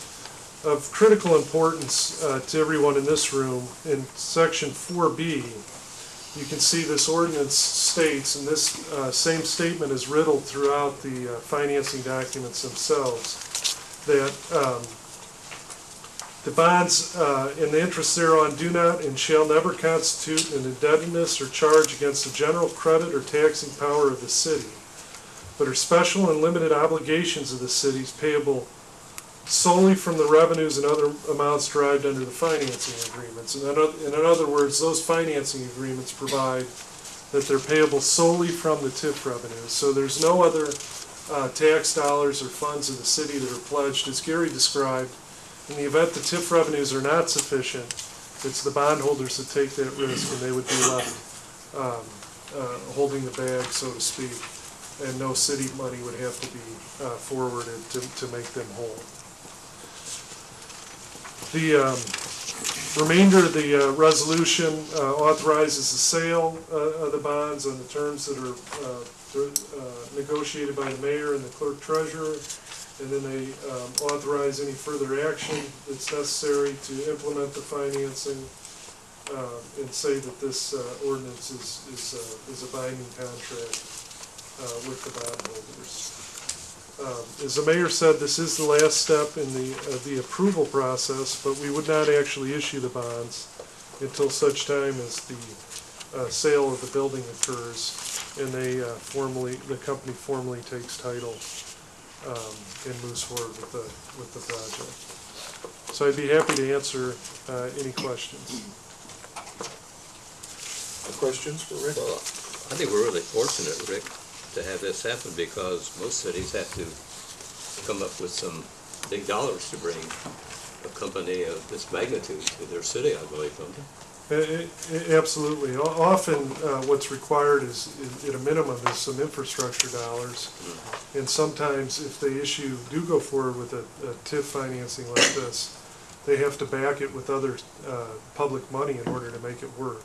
of critical importance to everyone in this room, in section 4B, you can see this ordinance states, and this same statement is riddled throughout the financing documents themselves, that the bonds and the interest thereon do not and shall never constitute an indebtedness or charge against the general credit or taxing power of the city, but are special and limited obligations of the cities payable solely from the revenues and other amounts derived under the financing agreements. And in other words, those financing agreements provide that they're payable solely from the TIF revenues. So there's no other tax dollars or funds of the city that are pledged. As Gary described, in the event the TIF revenues are not sufficient, it's the bondholders that take that risk, and they would be left holding the bag, so to speak, and no city money would have to be forwarded to make them whole. The remainder of the resolution authorizes the sale of the bonds on the terms that are negotiated by the mayor and the clerk treasurer, and then they authorize any further action that's necessary to implement the financing, and say that this ordinance is a binding contract with the bondholders. As the mayor said, this is the last step in the approval process, but we would not actually issue the bonds until such time as the sale of the building occurs and the company formally takes title and moves forward with the project. So I'd be happy to answer any questions. Questions for Rick? Well, I think we're really fortunate, Rick, to have this happen, because most cities have to come up with some big dollars to bring a company of this magnitude to their city, I believe, don't they? Absolutely. Often what's required is, at a minimum, is some infrastructure dollars. And sometimes if they do go forward with a TIF financing like this, they have to back it with other public money in order to make it work.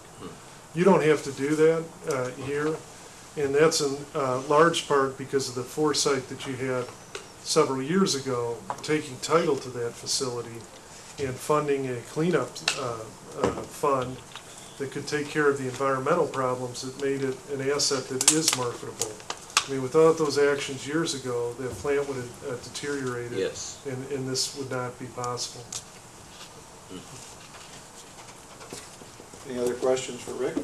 You don't have to do that here, and that's in large part because of the foresight that you had several years ago, taking title to that facility and funding a cleanup fund that could take care of the environmental problems that made it an asset that is marketable. I mean, without those actions years ago, the plant would have deteriorated. Yes. And this would not be possible. Any other questions for Rick?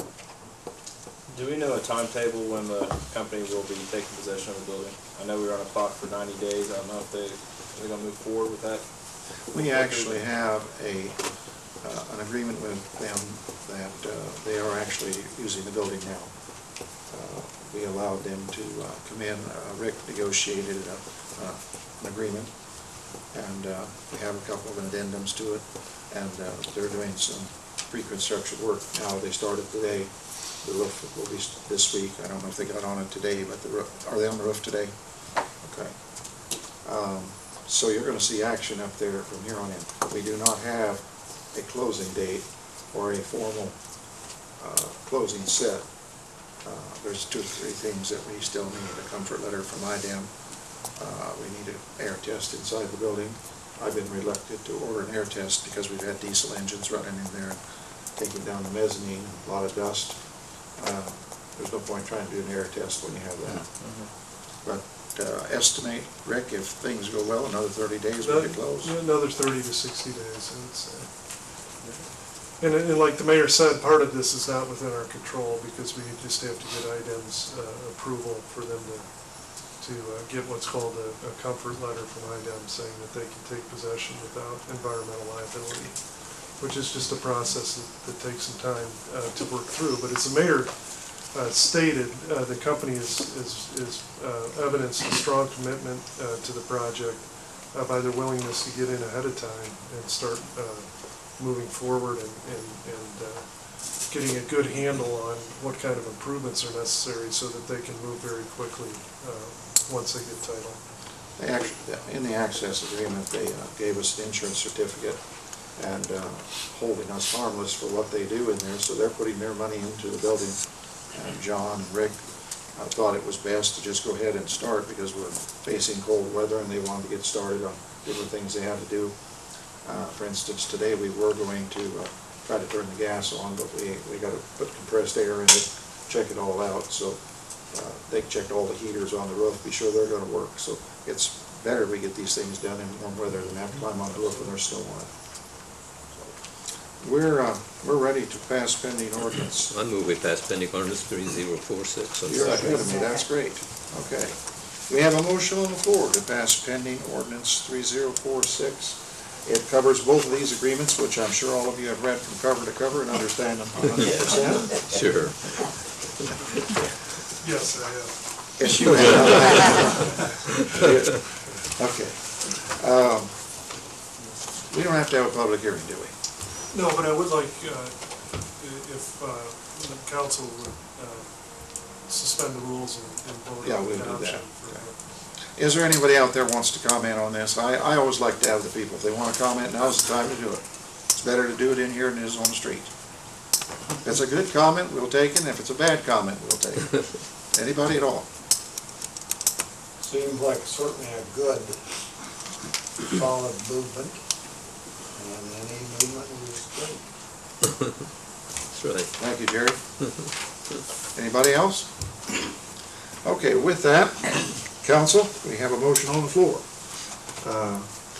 Do we know a timetable when the company will be taking possession of the building? I know we were on a clock for 90 days. I don't know if they're going to move forward with that. We actually have an agreement with them that they are actually using the building now. We allowed them to come in. Rick negotiated an agreement, and we have a couple of addendums to it, and they're doing some pre-construction work now. They started today. The roof will be this week. I don't know if they got on it today, but are they on the roof today? Okay. So you're going to see action up there from here on in. We do not have a closing date or a formal closing set. There's 2 or 3 things that we still need. A comfort letter from IDEM. We need an air test inside the building. I've been reluctant to order an air test because we've had diesel engines running in there and taking down the mezzanine, a lot of dust. There's no point trying to do an air test when you have that. But estimate, Rick, if things go well, another 30 days we'll be closed. Another 30 to 60 days, I would say. And like the mayor said, part of this is not within our control because we just have to get IDEM's approval for them to get what's called a comfort letter from IDEM saying that they can take possession without environmental liability, which is just a process that takes some time to work through. But as the mayor stated, the company is evidenced a strong commitment to the project by their willingness to get in ahead of time and start moving forward and getting a good handle on what kind of improvements are necessary so that they can move very quickly once they get title. In the access agreement, they gave us an insurance certificate and holding us harmless for what they do in there, so they're putting their money into the building. And John and Rick thought it was best to just go ahead and start because we're facing cold weather and they wanted to get started on different things they had to do. For instance, today we were going to try to turn the gas on, but we got to put compressed air in it, check it all out. So they checked all the heaters on the roof, be sure they're going to work. So it's better we get these things done in warm weather than have to climb on the roof when there's snow on it. We're ready to pass pending ordinance. I move we pass pending ordinance 3046. You're ahead of me, that's great. Okay. We have a motion on the floor to pass pending ordinance 3046. It covers both of these agreements, which I'm sure all of you have read from cover to cover and understand them 100%. Sure. Yes, I have. Yes, you have. Okay. We don't have to have a public hearing, do we? No, but I would like, if the council would suspend the rules and vote Yeah, on we'll the do adoption. that. Is there anybody out there wants to comment on this? I always like to have the people, if they want to comment, now's the time to do it. It's better to do it in here than it is on the street. If it's a good comment, we'll take it, and if it's a bad comment, we'll take it. Anybody at all? Seems like certainly a good, solid movement, and any movement is great. That's right. Thank you, Jerry. Anybody else? Okay, with that, council, we have a motion on the floor.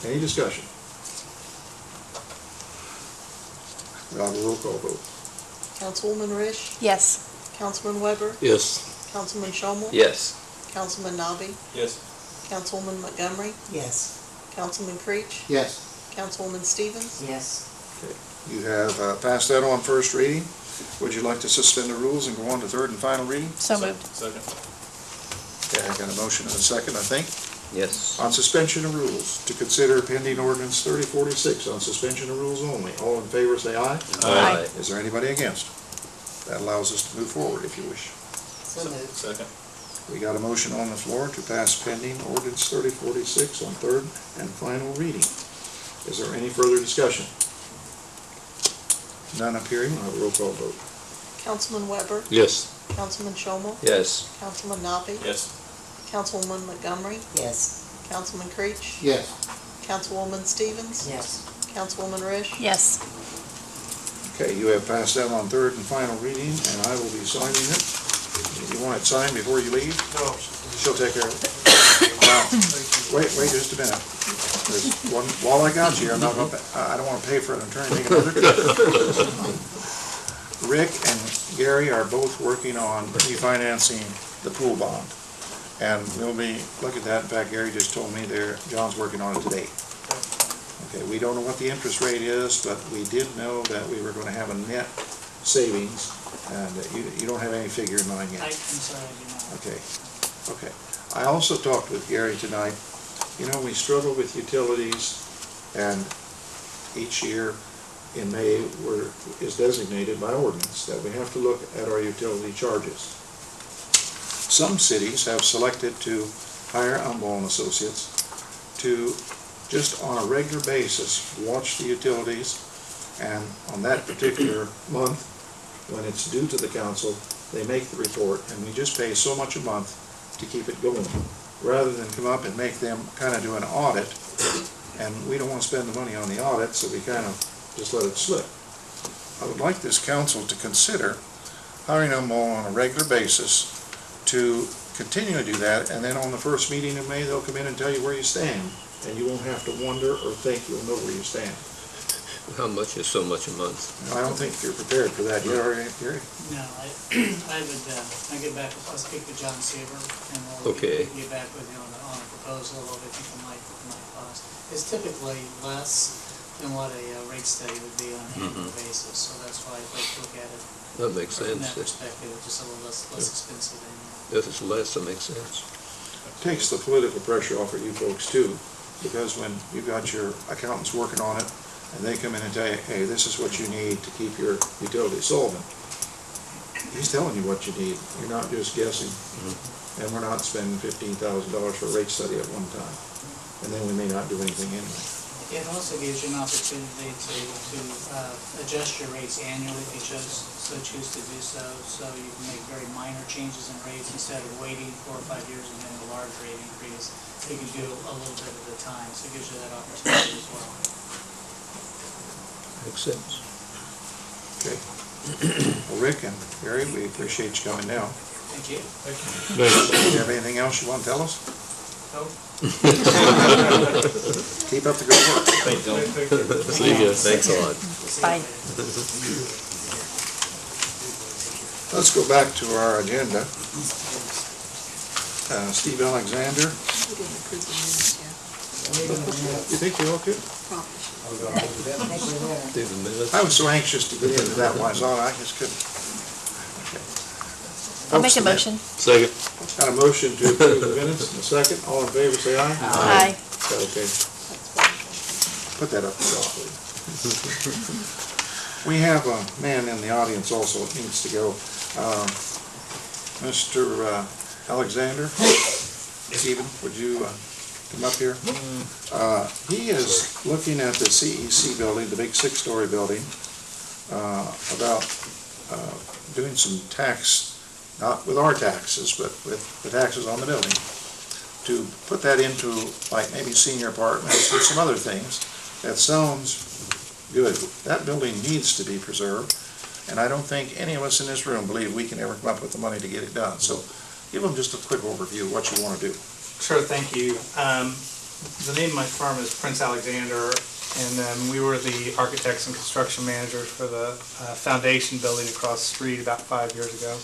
Any discussion? We'll have a roll call vote. Councilwoman Rish, Yes. Councilman Weber, Yes. Councilman Shomel, Yes. Councilman Nabi, Yes. Councilwoman Montgomery, Yes. Councilman Creech, Yes. Councilwoman Stevens, Yes. You have passed that on first reading. Would you like to suspend the rules and go on to third and final reading? So moved. Second. Okay, I got a motion and a second, I think. Yes. On suspension of rules, to consider pending ordinance 3046 on suspension of rules only. All in favor, say aye. Aye. Is there anybody against? That allows us to move forward if you wish. So moved. Second. We got a motion on the floor to pass pending ordinance 3046 on third and final reading. Is there any further discussion? None appearing, I'll have a roll call vote. Councilman Weber, Yes. Councilman Shomel, Yes. Councilman Nabi, Yes. Councilwoman Montgomery, Yes. Councilman Creech, Yes. Councilwoman Stevens, Yes. Councilwoman Rish, Yes. Okay, you have passed that on third and final reading, and I will be signing it. You want it signed before you leave? No. She'll take care of it. Now, wait just a minute. There's one, while I got you, I'm not gonna, I don't wanna pay for an attorney to make another cut. Rick and Gary are both working on refinancing the pool bond. And we'll be, look at that, in fact, Gary just told me John's working on it today. Okay, we don't know what the interest rate is, but we did know that we were gonna have a net savings, and you don't have any figure in mind yet. I'm sorry, I do not. Okay, okay. I also talked with Gary tonight. You know, we struggle with utilities, and each year in May is designated by ordinance that we have to look at our utility charges. Some cities have selected to hire Umball and Associates to just on a regular basis watch the utilities, and on that particular month, when it's due to the council, they make the report, and we just pay so much a month to keep it going, rather than come up and make them kind of do an audit, and we don't want to spend the money on the audit, so we kind of just let it slip. I would like this council to consider hiring them all on a regular basis to continue to do that, and then on the first meeting in May, they'll come in and tell you where you stand, and you won't have to wonder or think you'll know where you stand. How much is so much a month? I don't think you're prepared for that yet, are you, Gary? No, I would, I'll get back, I'll speak to John Seaver, and we'll Okay. get back with you on a proposal of what we think it might cost. It's typically less than what a rate study would be on an annual basis, so that's why I'd like to look at it That makes from sense. that perspective, it's just a little less expensive than. If it's less, that makes sense. Takes the political pressure off of you folks too, because when you've got your accountants working on it, and they come in and tell you, hey, this is what you need to keep your utility solvent, he's telling you what you need. You're not just guessing. And we're not spending $15,000 for a rate study at one time. And then we may not do anything anyway. It also gives you an opportunity to adjust your rates annually if you so choose to do so. So you can make very minor changes in rates instead of waiting 4 or 5 years and getting a large rate increase. You can do a little bit at a time, so it gives you that opportunity as well. Makes sense. Okay. Well, Rick and Gary, we appreciate you coming down. Thank you. Do you have anything else you want to tell us? No? Keep up the good work. Thank you. See you guys. Thanks a lot. Bye. Let's go back to our agenda. Steve Alexander. We didn't approve the minutes yet. You think you're okay? Probably should. Do the minutes. I was so anxious to get into that one, so I just couldn't. I'll make a motion. Second. Got a motion to approve the minutes in a second. All in favor, say aye. Aye. Okay. Put that up there, please. We have a man in the audience also that needs to go. Mr. Alexander, Stephen, would you come up here? He is looking at the CEC building, the big 6-story building, about doing some tax, not with our taxes, but with the taxes on the building, to put that into like maybe senior apartments or some other things. That sounds good. That building needs to be preserved, and I don't think any of us in this room believe we can ever come up with the money to get it done. So give them just a quick overview of what you want to do. Sure, thank you. The name of my firm is Prince Alexander, and we were the architects and construction managers for the foundation building across the street about 5 years ago.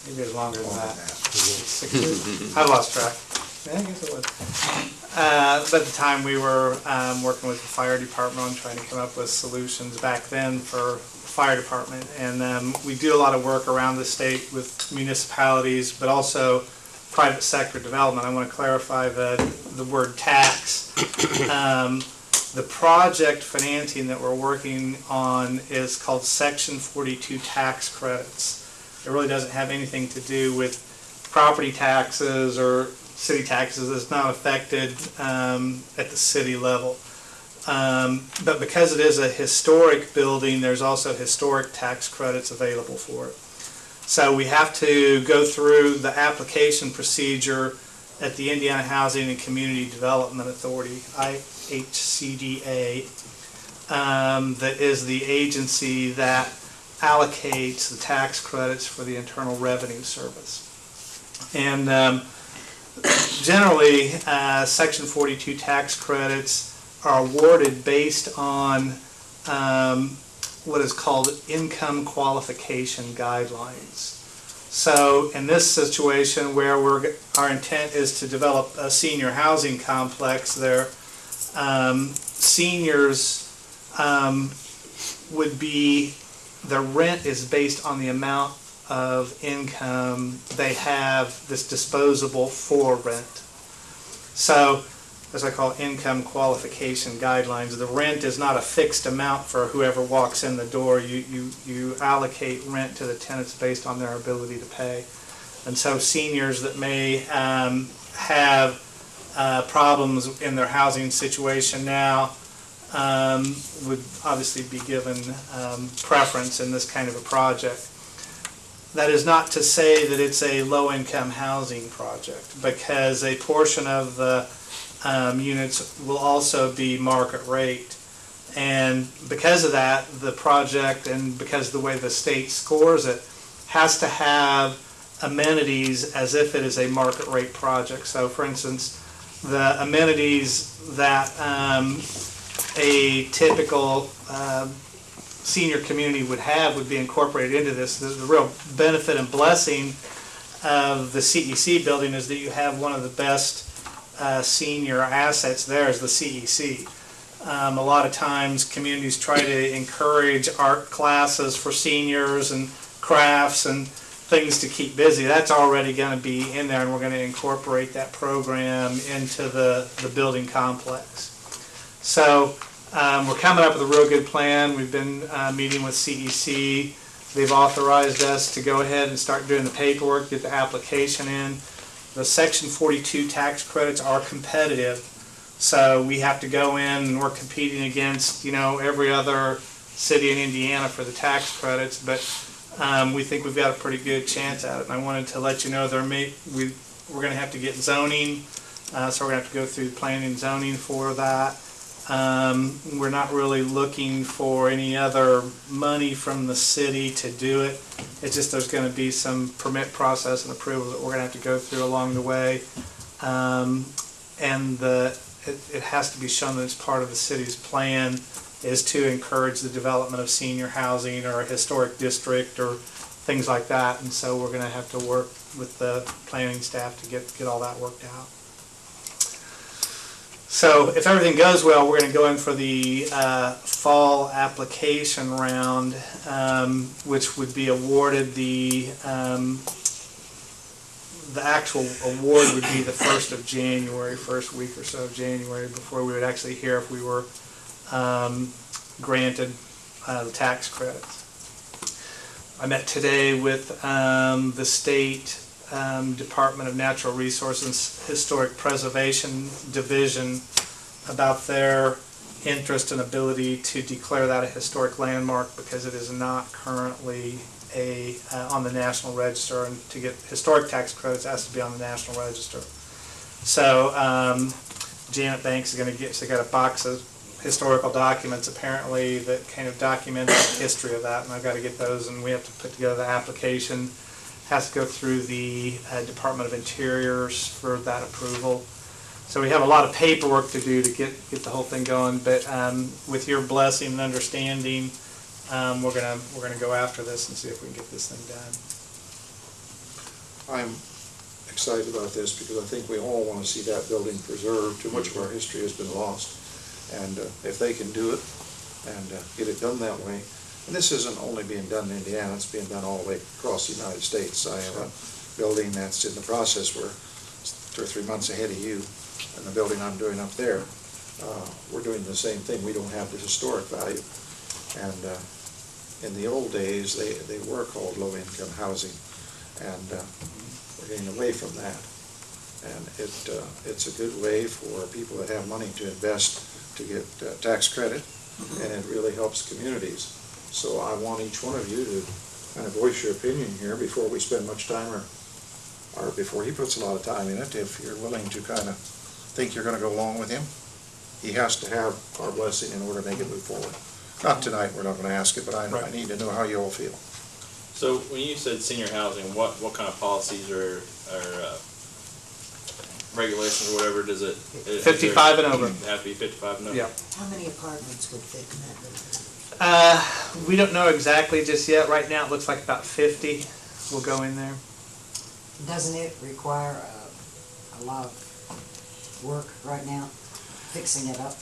Maybe it was longer than that. 6 years? I lost track. Yeah, I guess it was. But at the time, we were working with the fire department on trying to come up with solutions back then for the fire department. And we do a lot of work around the state with municipalities, but also private sector development. I want to clarify the word tax. The project financing that we're working on is called Section 42 tax credits. It really doesn't have anything to do with property taxes or city taxes. It's not affected at the city level. But because it is a historic building, there's also historic tax credits available for it. So we have to go through the application procedure at the Indiana Housing and Community Development Authority, IHCDA, that is the agency that allocates the tax credits for the Internal Revenue Service. And generally, Section 42 tax credits are awarded based on what is called income qualification guidelines. So in this situation where our intent is to develop a senior housing complex there, seniors would be, the rent is based on the amount of income they have that's disposable for rent. So, as I call income qualification guidelines, the rent is not a fixed amount for whoever walks in the door. You allocate rent to the tenants based on their ability to pay. And so seniors that may have problems in their housing situation now would obviously be given preference in this kind of a project. That is not to say that it's a low-income housing project, because a portion of the units will also be market rate. And because of that, the project, and because of the way the state scores it, has to have amenities as if it is a market rate project. So for instance, the amenities that a typical senior community would have would be incorporated into this. The real benefit and blessing of the CEC building is that you have one of the best senior assets there is the CEC. A lot of times communities try to encourage art classes for seniors and crafts and things to keep busy. That's already going to be in there, and we're going to incorporate that program into the building complex. So we're coming up with a real good plan. We've been meeting with CEC. They've authorized us to go ahead and start doing the paperwork, get the application in. The Section 42 tax credits are competitive, so we have to go in and we're competing against, every other city in Indiana for the tax credits, but we think we've got a pretty good chance at it. And I wanted to let you know we're going to have to get zoning, so we're going to have to go through planning and zoning for that. We're not really looking for any other money from the city to do it. It's just there's going to be some permit process and approval that we're going to have to go through along the way. And it has to be shown that it's part of the city's plan is to encourage the development of senior housing or a historic district or things like that. And so we're gonna have to work with the planning staff to get all that worked out. So if everything goes well, we're going to go in for the fall application round, which would be awarded the actual award would be the 1st of January, first week or so of January, before we would actually hear if we were granted the tax credits. I met today with the state Department of Natural Resources Historic Preservation Division about their interest and ability to declare that a historic landmark, because it is not currently on the National Register, and to get historic tax credits it has to be on the National Register. So Janet Banks is going to she got a box of historical documents apparently that kind of document the history of that, and I've got to get those, and we have to put together the application. Has to go through the Department of Interiors for that approval. So we have a lot of paperwork to do to get the whole thing going. But with your blessing and understanding, we're gonna go after this and see if we can get this thing done. I'm excited about this because I think we all want to see that building preserved. Too much of our history has been lost. And if they can do it and get it done that way, and this isn't only being done in Indiana, it's being done all the way across the United States. I have a building that's in the process, we're 2 or 3 months ahead of you, and the building I'm doing up there, we're doing the same thing. We don't have the historic value. And in the old days, they were called low-income housing, and we're getting away from that. And it's a good way for people that have money to invest to get tax credit, and it really helps communities. So I want each one of you to kind of voice your opinion here before we spend much time, or before he puts a lot of time in it. If you're willing to kind of think you're going to go along with him, he has to have our blessing in order to make it move forward. Not tonight, we're not going to ask it, but I need to know how you all feel. So when you said senior housing, what kind of policies or regulations or whatever does it? 55 and over. Have to be 55 and over? Yeah. How many apartments would fit in that building? We don't know exactly just yet. Right now it looks like about 50 will go in there. Doesn't it require a lot of work right now, fixing it up?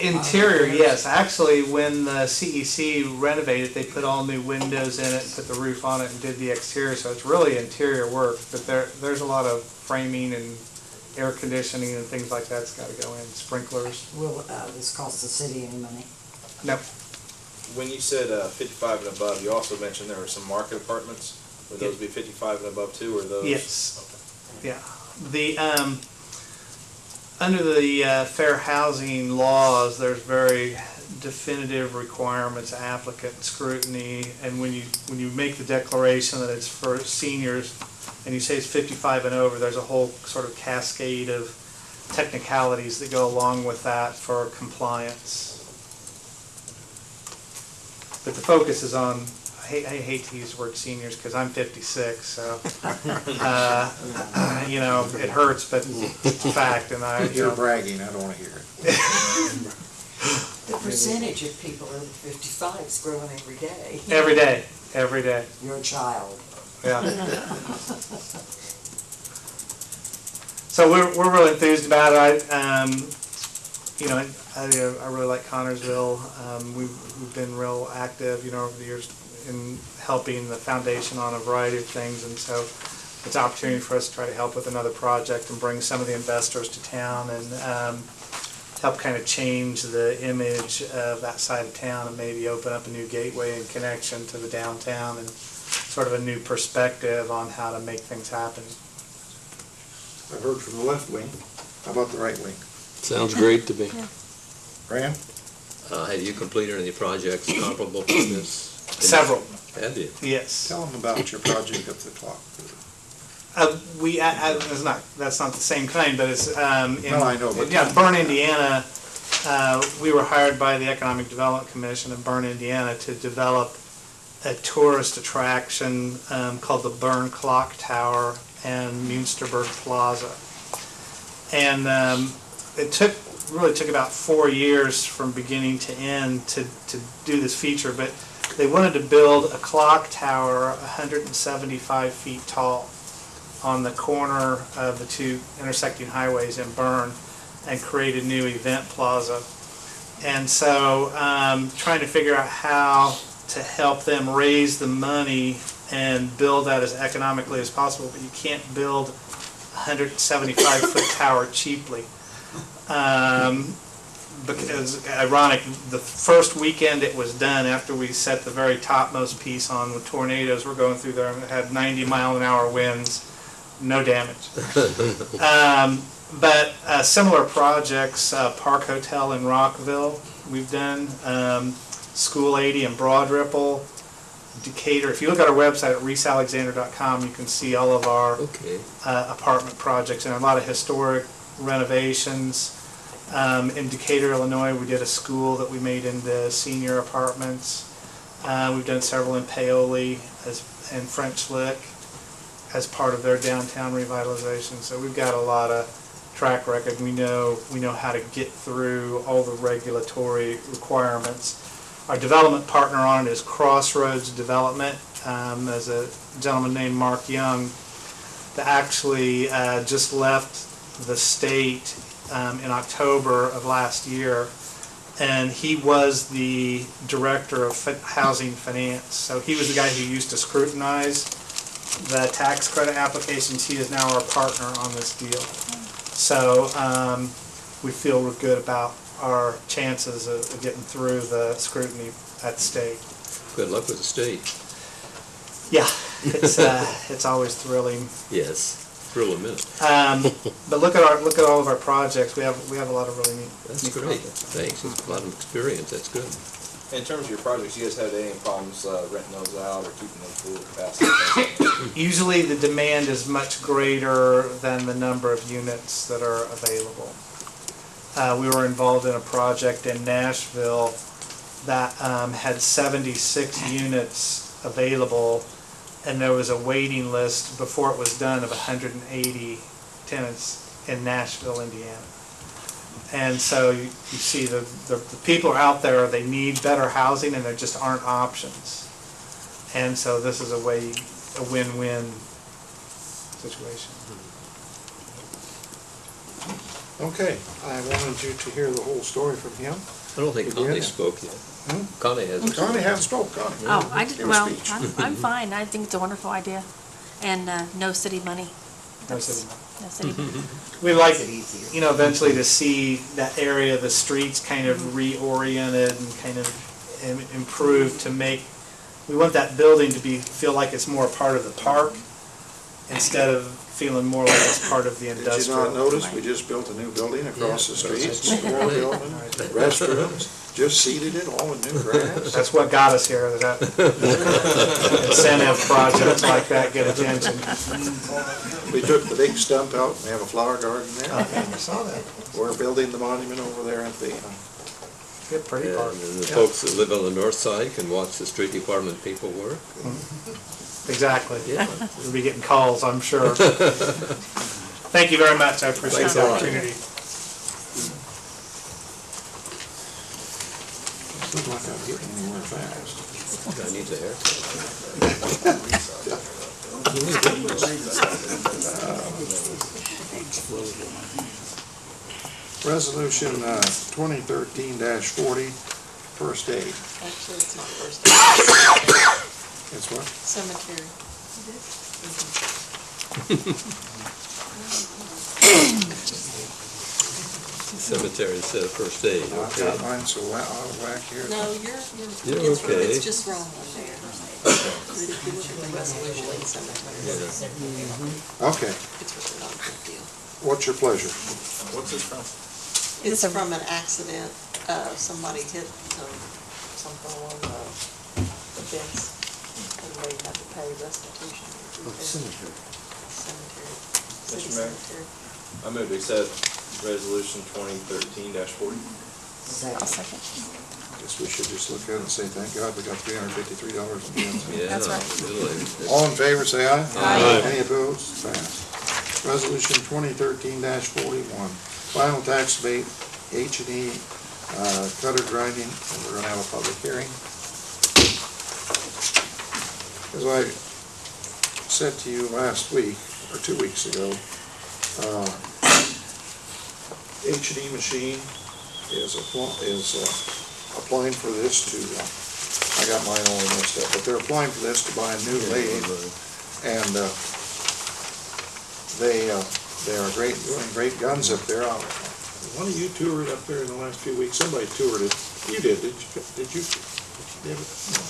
Interior, yes. Actually, when the CEC renovated, they put all new windows in it, put the roof on it, and did the exterior. So it's really interior work. But there's a lot of framing and air conditioning and things like that's got to go in. Sprinklers. Will this cost the city any money? No. When you said 55 and above, you also mentioned there were some market apartments. Would those be 55 and above too, or those? Yes. Okay. Yeah. The under the fair housing laws, there's very definitive requirements, applicant scrutiny, and when you make the declaration that it's for seniors, and you say it's 55 and over, there's a whole sort of cascade of technicalities that go along with that for compliance. But the focus is on, I hate to use the word seniors because I'm 56, so, you know, it hurts, but it's a fact. And If you're bragging, I don't want to hear it. The percentage of people over 55 is growing every day. Every day, every day. You're a child. Yeah. So we're really enthused about it. You know, I really like Connorsville. We've been real active, you know, over the years in helping the foundation on a variety of things, and so it's an opportunity for us to try to help with another project and bring some of the investors to town and help kind of change the image of that side of town and maybe open up a new gateway and connection to the downtown and sort of a new perspective on how to make things happen. I've heard from the left wing. How about the right wing? Sounds great to me. Graham? Have you completed any projects comparable to this? Several. Have you? Yes. Tell them about your project up the clock. That's not the same kind, but it's No, I know, but- yeah, Bern, Indiana. We were hired by the Economic Development Commission of Bern, Indiana, to develop a tourist attraction called the Bern Clock Tower and Münsterberg Plaza. And it really took about 4 years from beginning to end to do this feature, but They wanted to build a clock tower 175 feet tall on the corner of the two intersecting highways in Bern and create a new event plaza. And so trying to figure out how to help them raise the money and build that as economically as possible, but you can't build a 175-foot tower cheaply. Because, ironic, the first weekend it was done, after we set the very topmost piece on when tornadoes were going through there and it had 90-mile-an-hour winds, no damage. But similar projects, Park Hotel in Rockville, we've done, School 80 in Broad Ripple, Decatur. If you look at our website at reesealexander.com, you can see all of our apartment projects and a lot of historic renovations. In Decatur, Illinois, we did a school that we made into senior apartments. We've done several in Paoli and French Lick as part of their downtown revitalization. So we've got a lot of track record. We know how to get through all the regulatory requirements. Our development partner on it is Crossroads Development. There's a gentleman named Mark Young that actually just left the state in October of last year, and he was the director of housing finance. So he was the guy who used to scrutinize the tax credit applications. He is now our partner on this deal. So we feel real good about our chances of getting through the scrutiny at the state. Good luck with the state. Yeah, it's always thrilling. Yes. Thrill a minute. But look at all of our projects. We have a lot of really neat. That's neat great. projects. Thanks. It's a lot of experience. That's good. In terms of your projects, you guys had any problems renting those out or keeping them full capacity? Usually the demand is much greater than the number of units that are available. We were involved in a project in Nashville that had 76 units available, and there was a waiting list before it was done of 180 tenants in Nashville, Indiana. And so you see the people are out there, they need better housing and there just aren't options. And so this is a win-win situation. Okay, I wanted you to hear the whole story from him. I don't think Connie spoke yet. Connie hasn't. Connie hasn't spoke, Connie. Oh, I did, Give a well, speech. I'm fine. I think it's a wonderful idea. And no city money. No city money. No city money. We like, eventually to see that area, the streets kind of reoriented and kind of improved to make, we want that building to feel like it's more a part of the park instead of feeling more like it's part of the Did industrial. you not notice, we just built a new building across the street, it's a more building, restrooms, just seeded it all with new grass. That's what got us here, that incentive projects like that get attention. We took the big stump out, and we have a flower garden there. I saw that. We're building the monument over there at the, Good pretty Yeah, park. and the folks that live on the north side can watch the street department people work. Exactly. Yeah. We'll be getting calls, I'm sure. Thank you very much, I appreciate Thanks the a lot. opportunity. looked like I'm getting anywhere fast. I need the haircut. Resolution 2013-40, first aid. Actually, it's not first aid. It's what? Cemetery. Cemetery instead of first aid, I've okay. got mine so out of whack here. No, You're okay. it's just wrong on there. But if you look at the resolution in cemetery, Okay, it's really not a big deal. what's your pleasure? What's this from? It's from an accident, somebody hit something along the fence, and they had to pay restitution. Cemetery. City Mr. Mayor? cemetery. I move to accept resolution 2013-40. I'll second. Guess we should just look at it and say, thank God we got $353.10. Yeah, That's right. really. All in favor, say aye. Aye. Any opposed? Passed. Resolution 2013-41, final tax abate H&E cutter grinding, and we're gonna have a public hearing. As I said to you last week, or 2 weeks ago, H&E Machine is applying for this to, I got mine all messed up, but they're applying for this to buy a new lathe, and they are doing great guns up there. One of you toured up there in the last few weeks. Somebody toured it. You did you? David? No.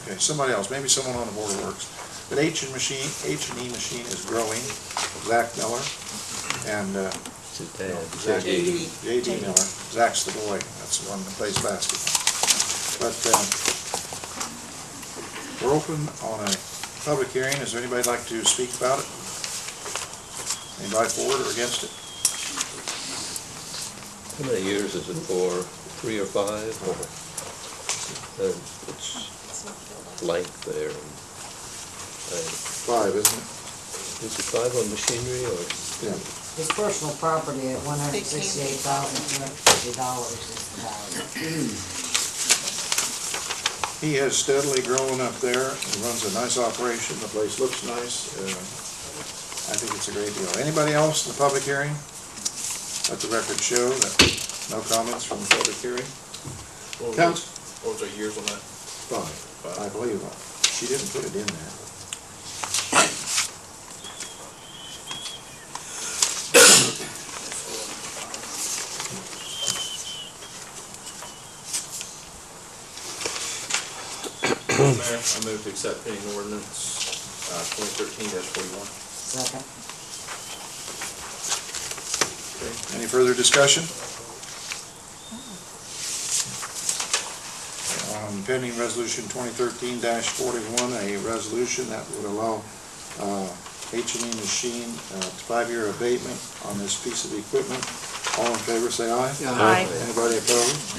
Okay, somebody else, maybe someone on the Board of Works. But H&E Machine is growing. Zach Miller and J.D. Miller. Zach's the boy. That's the one that plays basketball. But we're open on a public hearing. Is there anybody like to speak about it? Anybody for it or against it? How many years is it for? 3 or 5? Or, it's length there. 5, isn't it? Is it 5 on machinery or? Yeah. His personal property at $168,250 is the value. He has steadily grown up there. He runs a nice operation. The place looks nice. I think it's a great deal. Anybody else in the public hearing? Let the record show that no comments from the public hearing. What was the years on that? 5, I believe. She didn't put it in there. Mayor, I move to accept pending ordinance 2013-41. Second. Okay. Any further discussion? Pending resolution 2013-41, a resolution that would allow H&E Machine 5-year abatement on this piece of equipment. All in favor, say aye. Aye. Anybody opposed?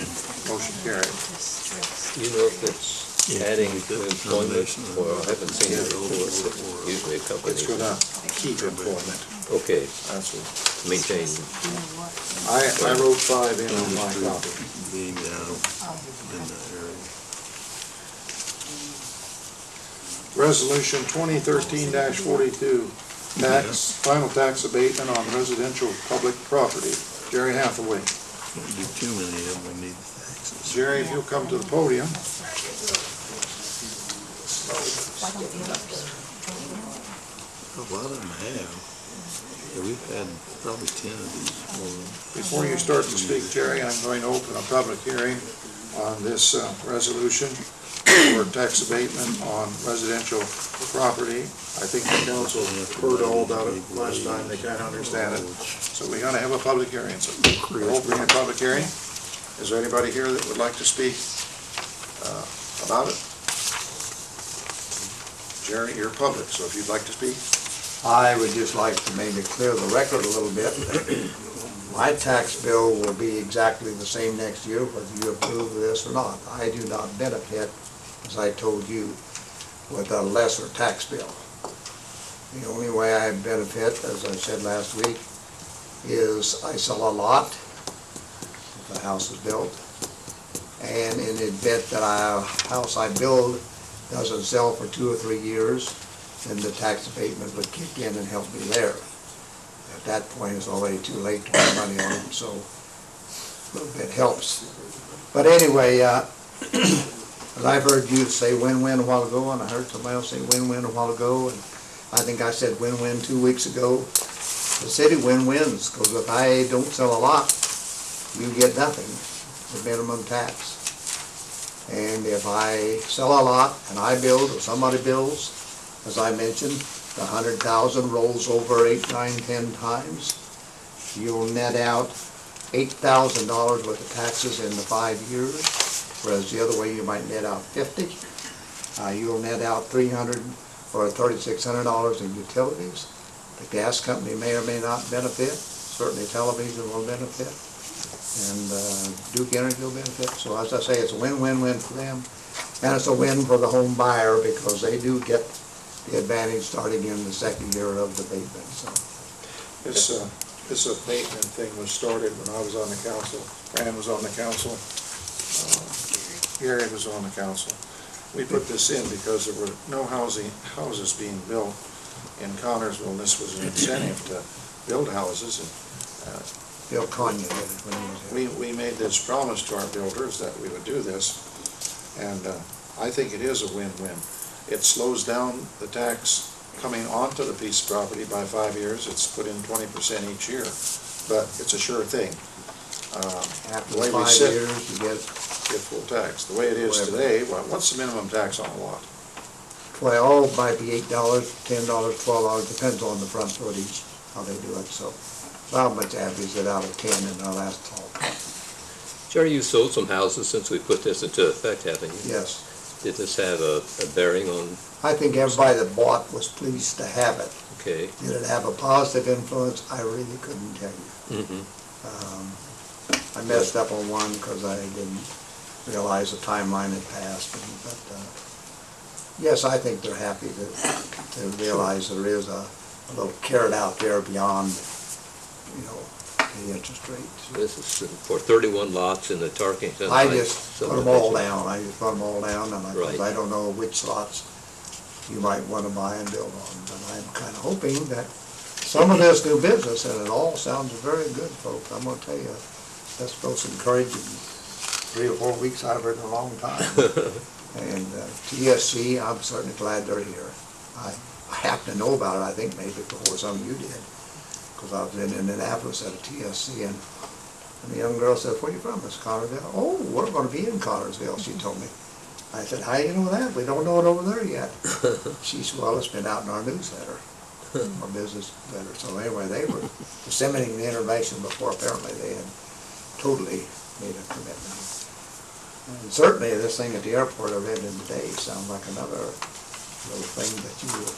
Motion carried. Do you know if it's adding to employment, or I haven't seen it before? Usually a company. It's going to keep employment. Okay, That's it. maintain. I wrote 5 in on my copy. Resolution 2013-42, final tax abatement on residential public property. Jerry Hathaway. Don't do too many of them, we need taxes. Jerry, if you'll come to the podium. A lot of them have. Yeah, we've had probably 10 of these. Before you start to speak, Jerry, I'm going to open a public hearing on this resolution for tax abatement on residential property. I think the council heard all about it last time, they kind of understand it. So we're going to have a public hearing. So we're opening a public hearing. Is there anybody here that would like to speak about it? Jerry, you're public, so if you'd like to speak. I would just like to maybe clear the record a little bit. My tax bill will be exactly the same next year, whether you approve this or not. I do not benefit, as I told you, with a lesser tax bill. The only way I benefit, as I said last week, is I sell a lot if the house is built. And in the event that a house I build doesn't sell for 2 or 3 years, then the tax abatement would kick in and help me there. At that point, it's already too late to put money on it, so a little bit helps. But anyway, as I've heard you say win-win a while ago, and I heard somebody else say win-win a while ago, and I think I said win-win 2 weeks ago. The city win-wins, because if I don't sell a lot, you get nothing, the minimum tax. And if I sell a lot and I build or somebody builds, as I mentioned, the 100,000 rolls over 8, 9, 10 times. You'll net out $8,000 worth of taxes in the 5 years, whereas the other way you might net out 50. You'll net out $300 or $3,600 in utilities. The gas company may or may not benefit. Certainly television will benefit. And Duke Energy will benefit. So as I say, it's a win-win-win for them. And it's a win for the home buyer because they do get the advantage starting in the second year of the abatement. So This abatement thing was started when I was on the council. Fran was on the council. Gary was on the council. We put this in because there were no houses being built in Connersville, and this was an incentive to build houses. And Bill Conyon did it when he was here. we made this promise to our builders that we would do this, and I think it is a win-win. It slows down the tax coming onto the piece of property by 5 years. It's put in 20% each year, but it's a sure thing. After The way we 5 sit, years, you get full tax. The way it is today, what's the minimum tax on a lot? $12, might be $8, $10, $12, depends on the front footage, how they do it, so. How much average it out of 10 in our last call? Jerry, you sold some houses since we put this into effect, haven't you? Yes. Did this have a bearing on, I think everybody that bought was pleased to have it. okay? Did it have a positive influence? I really couldn't tell you. Mm-hmm. I messed up on one because I didn't realize the timeline had passed, but yes, I think they're happy to realize there is a little carrot out there beyond, you know, the interest rates. This is for 31 lots in the Tarkington I Heights just put them all subdivision. down, and Right. I don't know which lots you might want to buy and build on, but I'm kind of hoping that some of this new business, and it all sounds very good, folks, I'm gonna tell you, that's most encouraging 3 or 4 weeks I've heard in a long time. And TSC, I'm certainly glad they're here. I happen to know about it, I think maybe before some of you did, because I was in Indianapolis at a TSC, and the young girl said, "Where are you from, Miss Connersville?" "Oh, we're going to be in Connersville," she told me. I said, "How do you know that? We don't know it over there yet." She said, "Well, it's been out in our newsletter, our business letter." So anyway, they were disseminating the information before apparently they had totally made a commitment. And certainly this thing at the airport I read in today sounds like another little thing that you will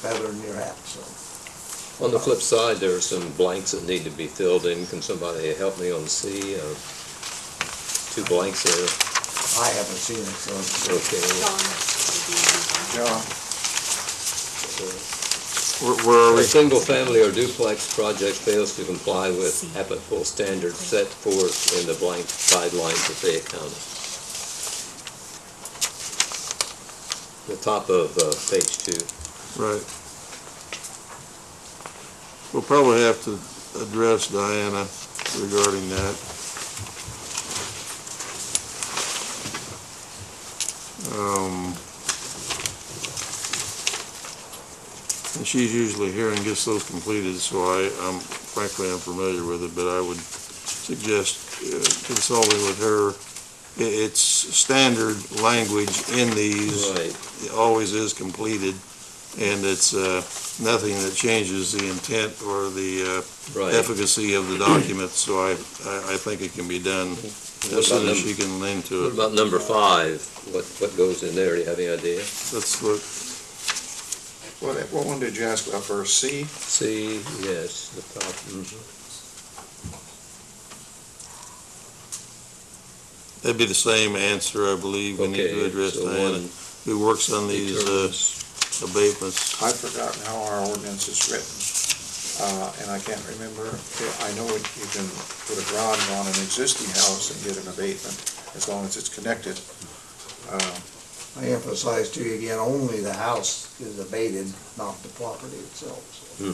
feather in your hat, so. On the flip side, there are some blanks that need to be filled in. Can somebody help me on C? 2 blanks there. I haven't seen it, so. Okay. Yeah. Where are we? A single-family or duplex project fails to comply with applicable standards set forth in the blank guidelines of Fayette County. The top of page 2. Right. We'll probably have to address Diana regarding that. And she's usually here and gets those completed, so I'm frankly unfamiliar with it, but I would suggest consulting with her. It's standard language in these. Right. It always is completed, and it's nothing that changes the intent or the Right. efficacy of the document, so I think it can be done as soon as she can lean to What it. about number 5? What goes in there? Do you have any idea? Let's look. What one did you ask about first? C? C, yes, the top. That'd be the same answer, I believe. We need to Okay, address so Diana, one who works on these determines- abatements. I've forgotten how our ordinance is written, and I can't remember. I know you can put a garage on an existing house and get an abatement, as long as it's connected. I emphasize to you again, only the house is abated, not the property itself. So.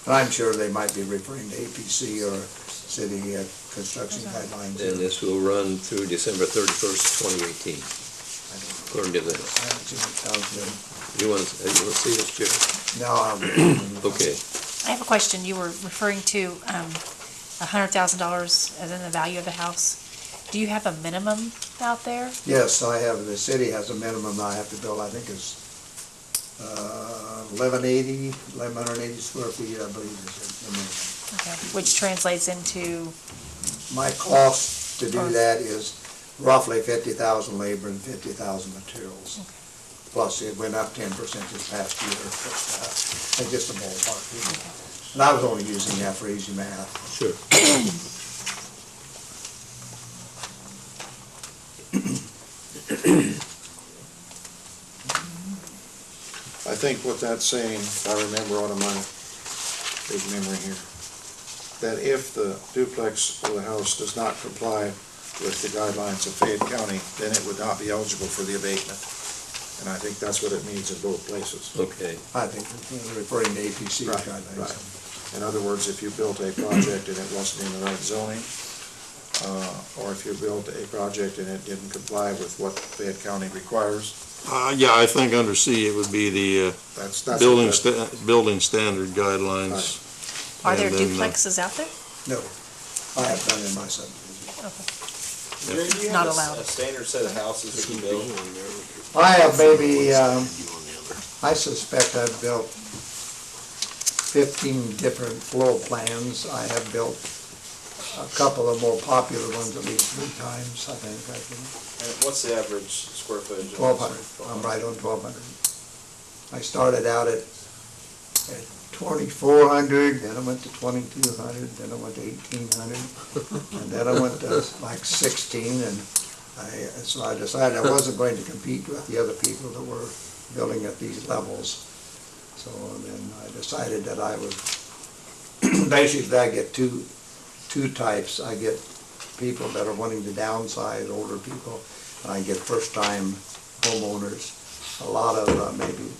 And I'm sure they might be referring to APC or city construction guidelines. And this will run through December 31st, 2018, according to this. Sounds good. You want to see this, Jerry? No, Okay. I have a question. You were referring to $100,000 as in the value of the house. Do you have a minimum out there? Yes, I have, the city has a minimum I have to build, I think it's 1180 square feet, I believe is the minimum. Okay. Which translates into, My cost to do that is roughly 50,000 labor and 50,000 materials. Plus it went up 10% this past year, but just a ballpark. And I was only using that for easy math. Sure. I think what that's saying, if I remember out of my big memory here, that if the duplex or the house does not comply with the guidelines of Fayette County, then it would not be eligible for the abatement. And I think that's what it means in both places. Okay. I think we're referring to APC Right, guidelines. right. In other words, if you built a project and it wasn't in the right zoning, or if you built a project and it didn't comply with what Fayette County requires, Yeah, I think under C, it would be the that's. building standard guidelines. Are there And then, duplexes out there? No, I have done in my subdivision. Jerry, do you Not have allowed. a standard set of houses that you build? I have maybe, I suspect I've built 15 different floor plans. I have built a couple of more popular ones at least 3 times, I think. And what's the average square footage? 1,200, I'm right on 1,200. I started out at 2,400, then I went to 2,200, then I went to 1,800, and then I went to like 16, and so I decided I wasn't going to compete with the other people that were building at these levels. So then I decided that I would, basically I get two types. I get people that are wanting to downsize, older people, and I get first-time homeowners. A lot of maybe,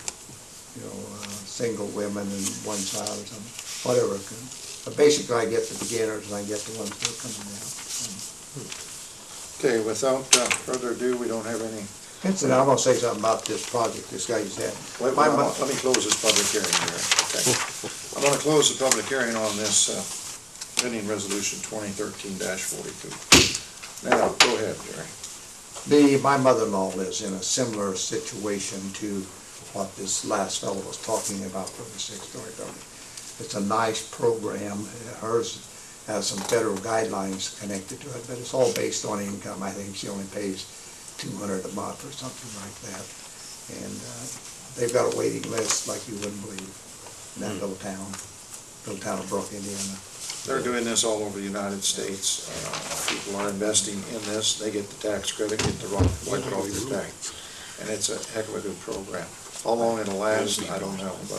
single women and one child or something, whatever. But basically I get the beginners and I get the ones that are coming down. Okay, without further ado, we don't have any. Incidentally, I'm gonna say something about this project this guy just had. Let me close this public hearing here. Okay. I'm gonna close the public hearing on this pending resolution 2013-42. Now, go ahead, Jerry. My mother-in-law lives in a similar situation to what this last fellow was talking about for the 6-story building. It's a nice program. Hers has some federal guidelines connected to it, but it's all based on income. I think she only pays $200 a month or something like that. And they've got a waiting list like you wouldn't believe in that little town of Brooke, Indiana. They're doing this all over the United States. People are investing in this. They get the tax credit, get the wipe it off their tax. And it's a heck of a good program. How long it'll last, I don't know, but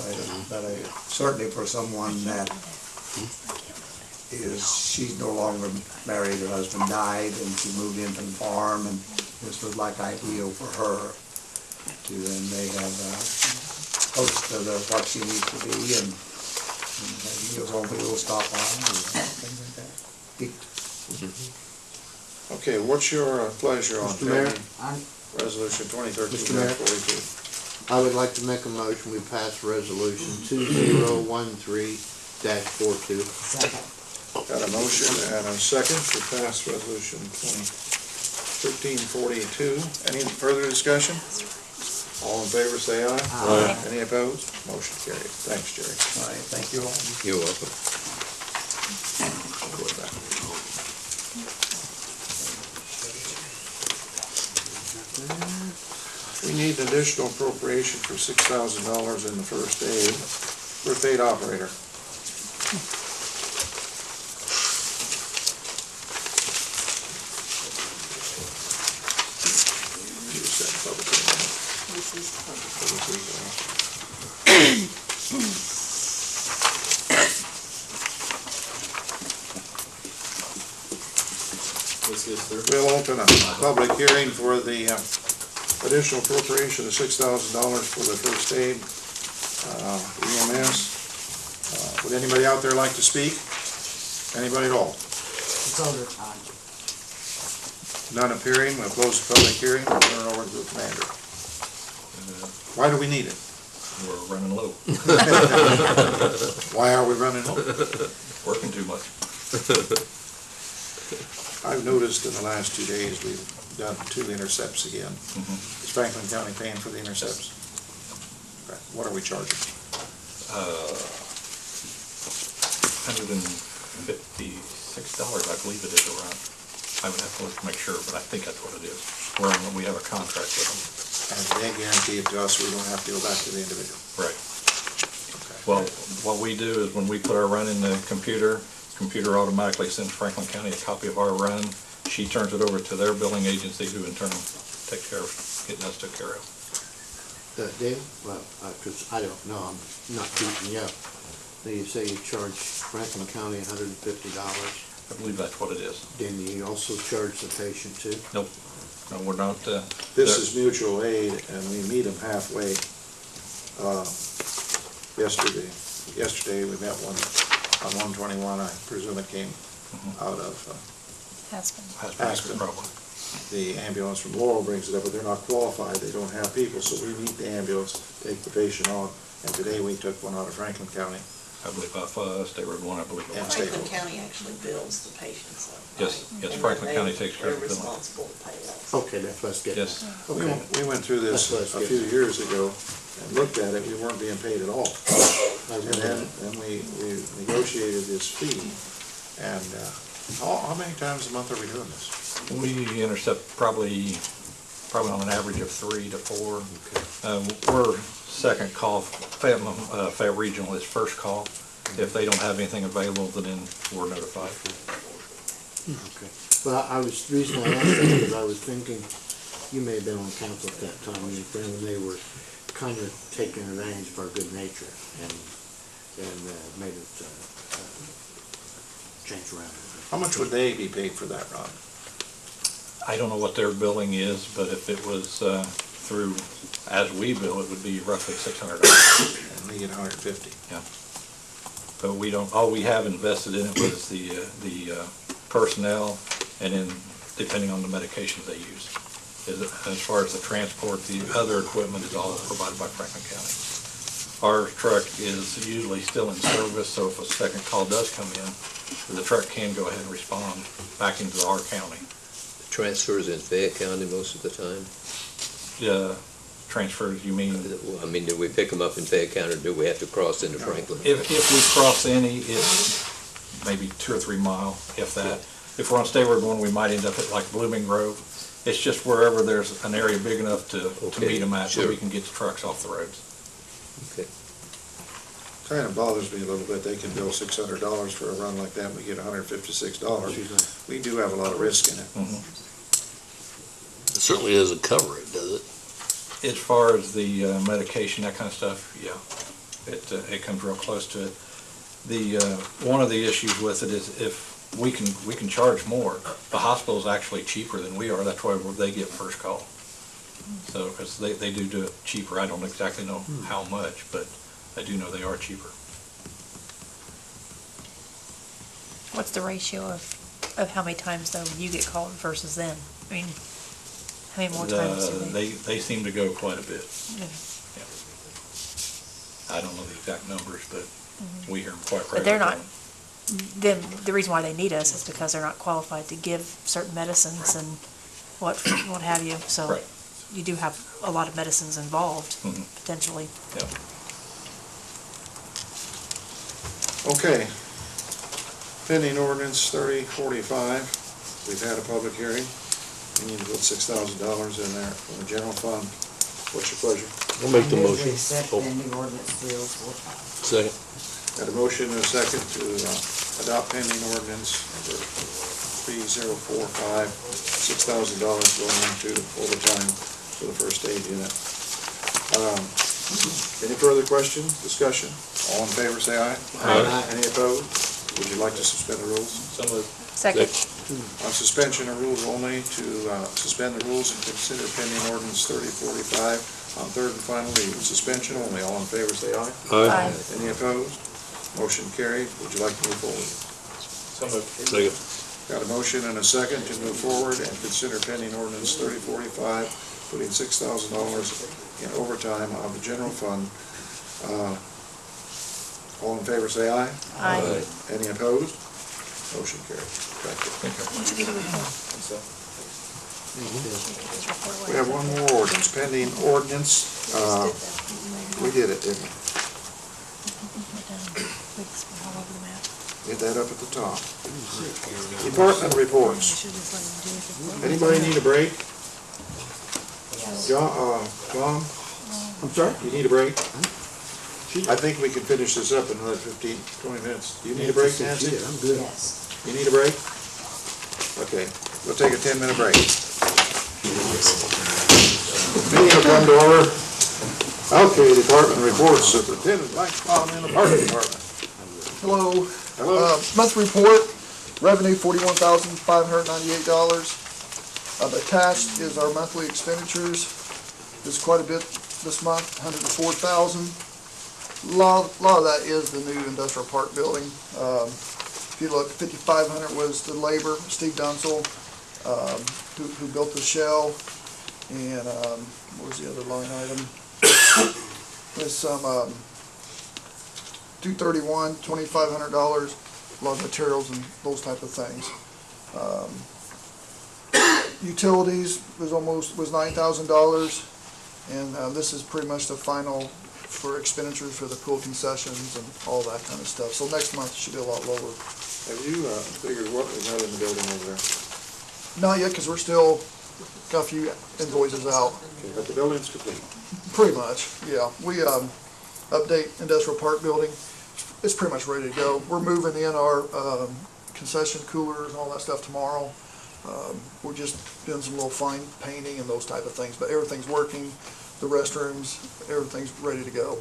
certainly for someone that she's no longer married, her husband died, and she moved in from the farm, and this was like ideal for her and they have a host of what she needs to be, and Meals on Wheels stop on, and things like that. Okay, what's your pleasure on Mr. Mayor, Resolution 2013-42? I would like to make a motion, we pass resolution 2013-42. Second. Got a motion and a second to pass resolution 2013-42. Any further discussion? All in favor, say aye. Aye. Any opposed? Motion carried. Thanks, Jerry. All right, thank you all. You're welcome. Go back. We need an additional appropriation for $6,000 in the first aid operator. We'll open a public hearing for the additional appropriation of $6,000 for the first aid EMS. Would anybody out there like to speak? Anybody at all? It's overtime. None appearing, we'll close the public hearing, we'll turn it over to the commander. Why do we need it? We're running low. Why are we running low? Working too much. I've noticed in the last 2 days, we've done 2 intercepts again. Is Franklin County paying for the intercepts? What are we charging? $156, I believe it is around. I would have to look to make sure, but I think that's what it is. We have a contract with them. And they guarantee it to us, we don't have to go back to the individual? Right. Well, what we do is when we put our run in the computer automatically sends Franklin County a copy of our run. She turns it over to their billing agency, who in turn take care of getting us took care of. Dave, well, because I don't know, I'm not keeping you up. You say you charge Franklin County $150. I believe that's what it is. Then you also charge the patient too? Nope, no, we're not, This is mutual aid, and we meet them halfway. Yesterday, we met one on 121, I presume it came out of Aspen. Aspen. The ambulance from Laurel brings it up, but they're not qualified, they don't have people, so we meet the ambulance, take the patient on, and today we took one out of Franklin County. I believe off State Road 1, I believe it was. Franklin County actually bills the patients, so. Yes, Franklin County takes care of They're the billing. responsible to pay us. Okay, that's what's good. Yes. We went through this That's a what I was few getting. years ago and looked at it, we weren't being paid at all. And then we negotiated this fee, and how many times a month are we doing this? We intercept probably on an average of 3 to 4. We're second call, Fayette Regional is first call. If they don't have anything available, then we're notified. Okay. Well, the reason I asked that is I was thinking, you may have been on council at that time, and then they were kind of taking advantage of our good nature and made it change around. How much would they be paid for that, Ron? I don't know what their billing is, but if it was through, as we bill, it would be roughly $600. And we get 150. Yeah. But we don't, all we have invested in it was the personnel, and then depending on the medications they use. As far as the transport, the other equipment is all provided by Franklin County. Our truck is usually still in service, so if a second call does come in, the truck can go ahead and respond back into our county. Transfers in Fayette County most of the time? Transfers, you mean? I mean, do we pick them up in Fayette County, or do we have to cross into Franklin? If we cross any, it's maybe 2 or 3 mile, if that. If we're on State Road 1, we might end up at like Blooming Grove. It's just wherever there's an area big enough to meet them at, so we can get the trucks off the roads. Okay. Kind of bothers me a little bit, they can bill $600 for a run like that, and we get $156. We do have a lot of risk in it. It certainly doesn't cover it, does it? As far as the medication, that kind of stuff, yeah, it comes real close to it. One of the issues with it is if we can charge more, the hospital's actually cheaper than we are, that's why they get first call. So, because they do it cheaper, I don't exactly know how much, but I do know they are cheaper. What's the ratio of how many times though you get called versus them? I mean, how many more times do they? They seem to go quite a bit. Yeah. Yeah. I don't know the exact numbers, but we hear them quite regularly. But they're not, the reason why they need us is because they're not qualified to give certain medicines and what have you, so. Right. You do have a lot of medicines involved, potentially. Yeah. Okay. Pending ordinance 3045, we've had a public hearing. We need to put $6,000 in there from the general fund. What's your pleasure? I'll make the Move we motion. accept Oh, pending ordinance 3045. second. Got a motion and a second to adopt pending ordinance number 3045, $6,000 going into overtime for the first aid unit. Any further question, discussion? All in favor, say aye. Aye. Any opposed? Would you like to suspend the rules? So moved. Second. On suspension of rules only, to suspend the rules and consider pending ordinance 3045 on third and final reading. Suspension only. All in favor, say aye. Aye. Any opposed? Motion carried. Would you like to move forward? So moved. Second. Got a motion and a second to move forward and consider pending ordinance 3045, putting $6,000 in overtime out of the general fund. All in favor, say aye. Aye. Any opposed? Motion carried. Thank you. What's the report? We have one more ordinance, pending ordinance. We did it, didn't we? Get that up at the top. Department reports. Anybody need a break? Tom? I'm sorry? You need a break? I think we can finish this up in another 15, 20 minutes. Do you need a break, Nancy? I'm good. Yes. You need a break? Okay, we'll take a 10-minute break. Meeting will come to order. Okay, department reports. Superintendent Mike Bowden in the park department. Hello. Hello. Month report, Revenue, $41,598. Attached is our monthly expenditures. There's quite a bit this month, $104,000. A lot of that is the new industrial park building. If you look, $5,500 was the labor, Steve Dunsel, who built the shell, and what was the other line item? There's some $231, $2,500, a lot of materials and those type of things. Utilities was $9,000, and this is pretty much the final for expenditures for the pool concessions and all that kind of stuff. So next month should be a lot lower. Have you figured what was not in the building over there? Not yet, because we're still got a few invoices out. Okay, but the building's complete. Pretty much, yeah. We update industrial park building. It's pretty much ready to go. We're moving in our concession coolers and all that stuff tomorrow. We're just doing some little fine painting and those type of things, but everything's working. The restrooms, everything's ready to go.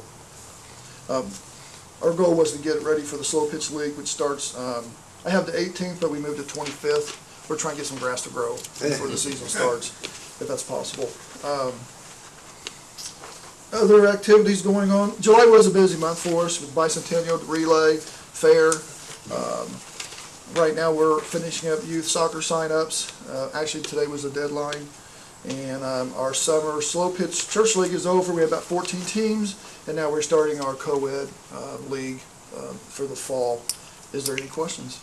Our goal was to get it ready for the Slow Pitch League, which starts, I have the 18th, but we moved to 25th. We're trying to get some grass to grow before the season starts, if that's possible. Other activities going on. July was a busy month for us with Bicentennial, the relay, fair. Right now we're finishing up youth soccer sign-ups. Actually today was the deadline. And our summer slow pitch church league is over. We have about 14 teams, and now we're starting our co-ed league for the fall. Is there any questions?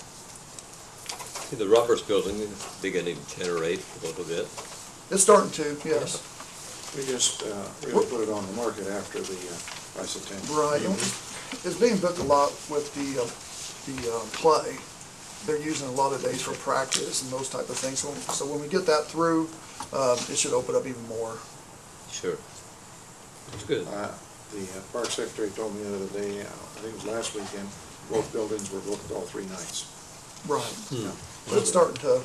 The Roberts building is beginning to generate a little bit. It's starting to, yes. We just really put it on the market after the bicentennial. Right. It's being booked a lot with the play. They're using a lot of days for practice and those type of things. So when we get that through, it should open up even more. Sure. That's good. The park secretary told me the other day, I think it was last weekend, both buildings were booked all 3 nights. Right. Yeah. So it's starting to.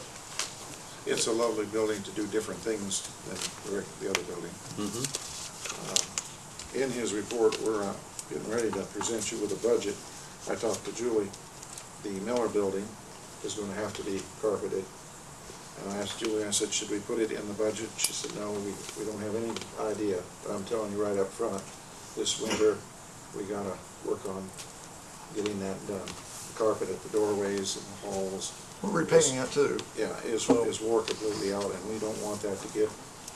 It's a lovely building to do different things than the other building. In his report, we're getting ready to present you with a budget. I talked to Julie. The Miller building is going to have to be carpeted. And I asked Julie, I said, should we put it in the budget? She said, no, we don't have any idea. But I'm telling you right up front, this winter, we got to work on getting that done. The carpet at the doorways and the halls. We're repainting that too. Yeah, is wore completely out, and we don't want that to get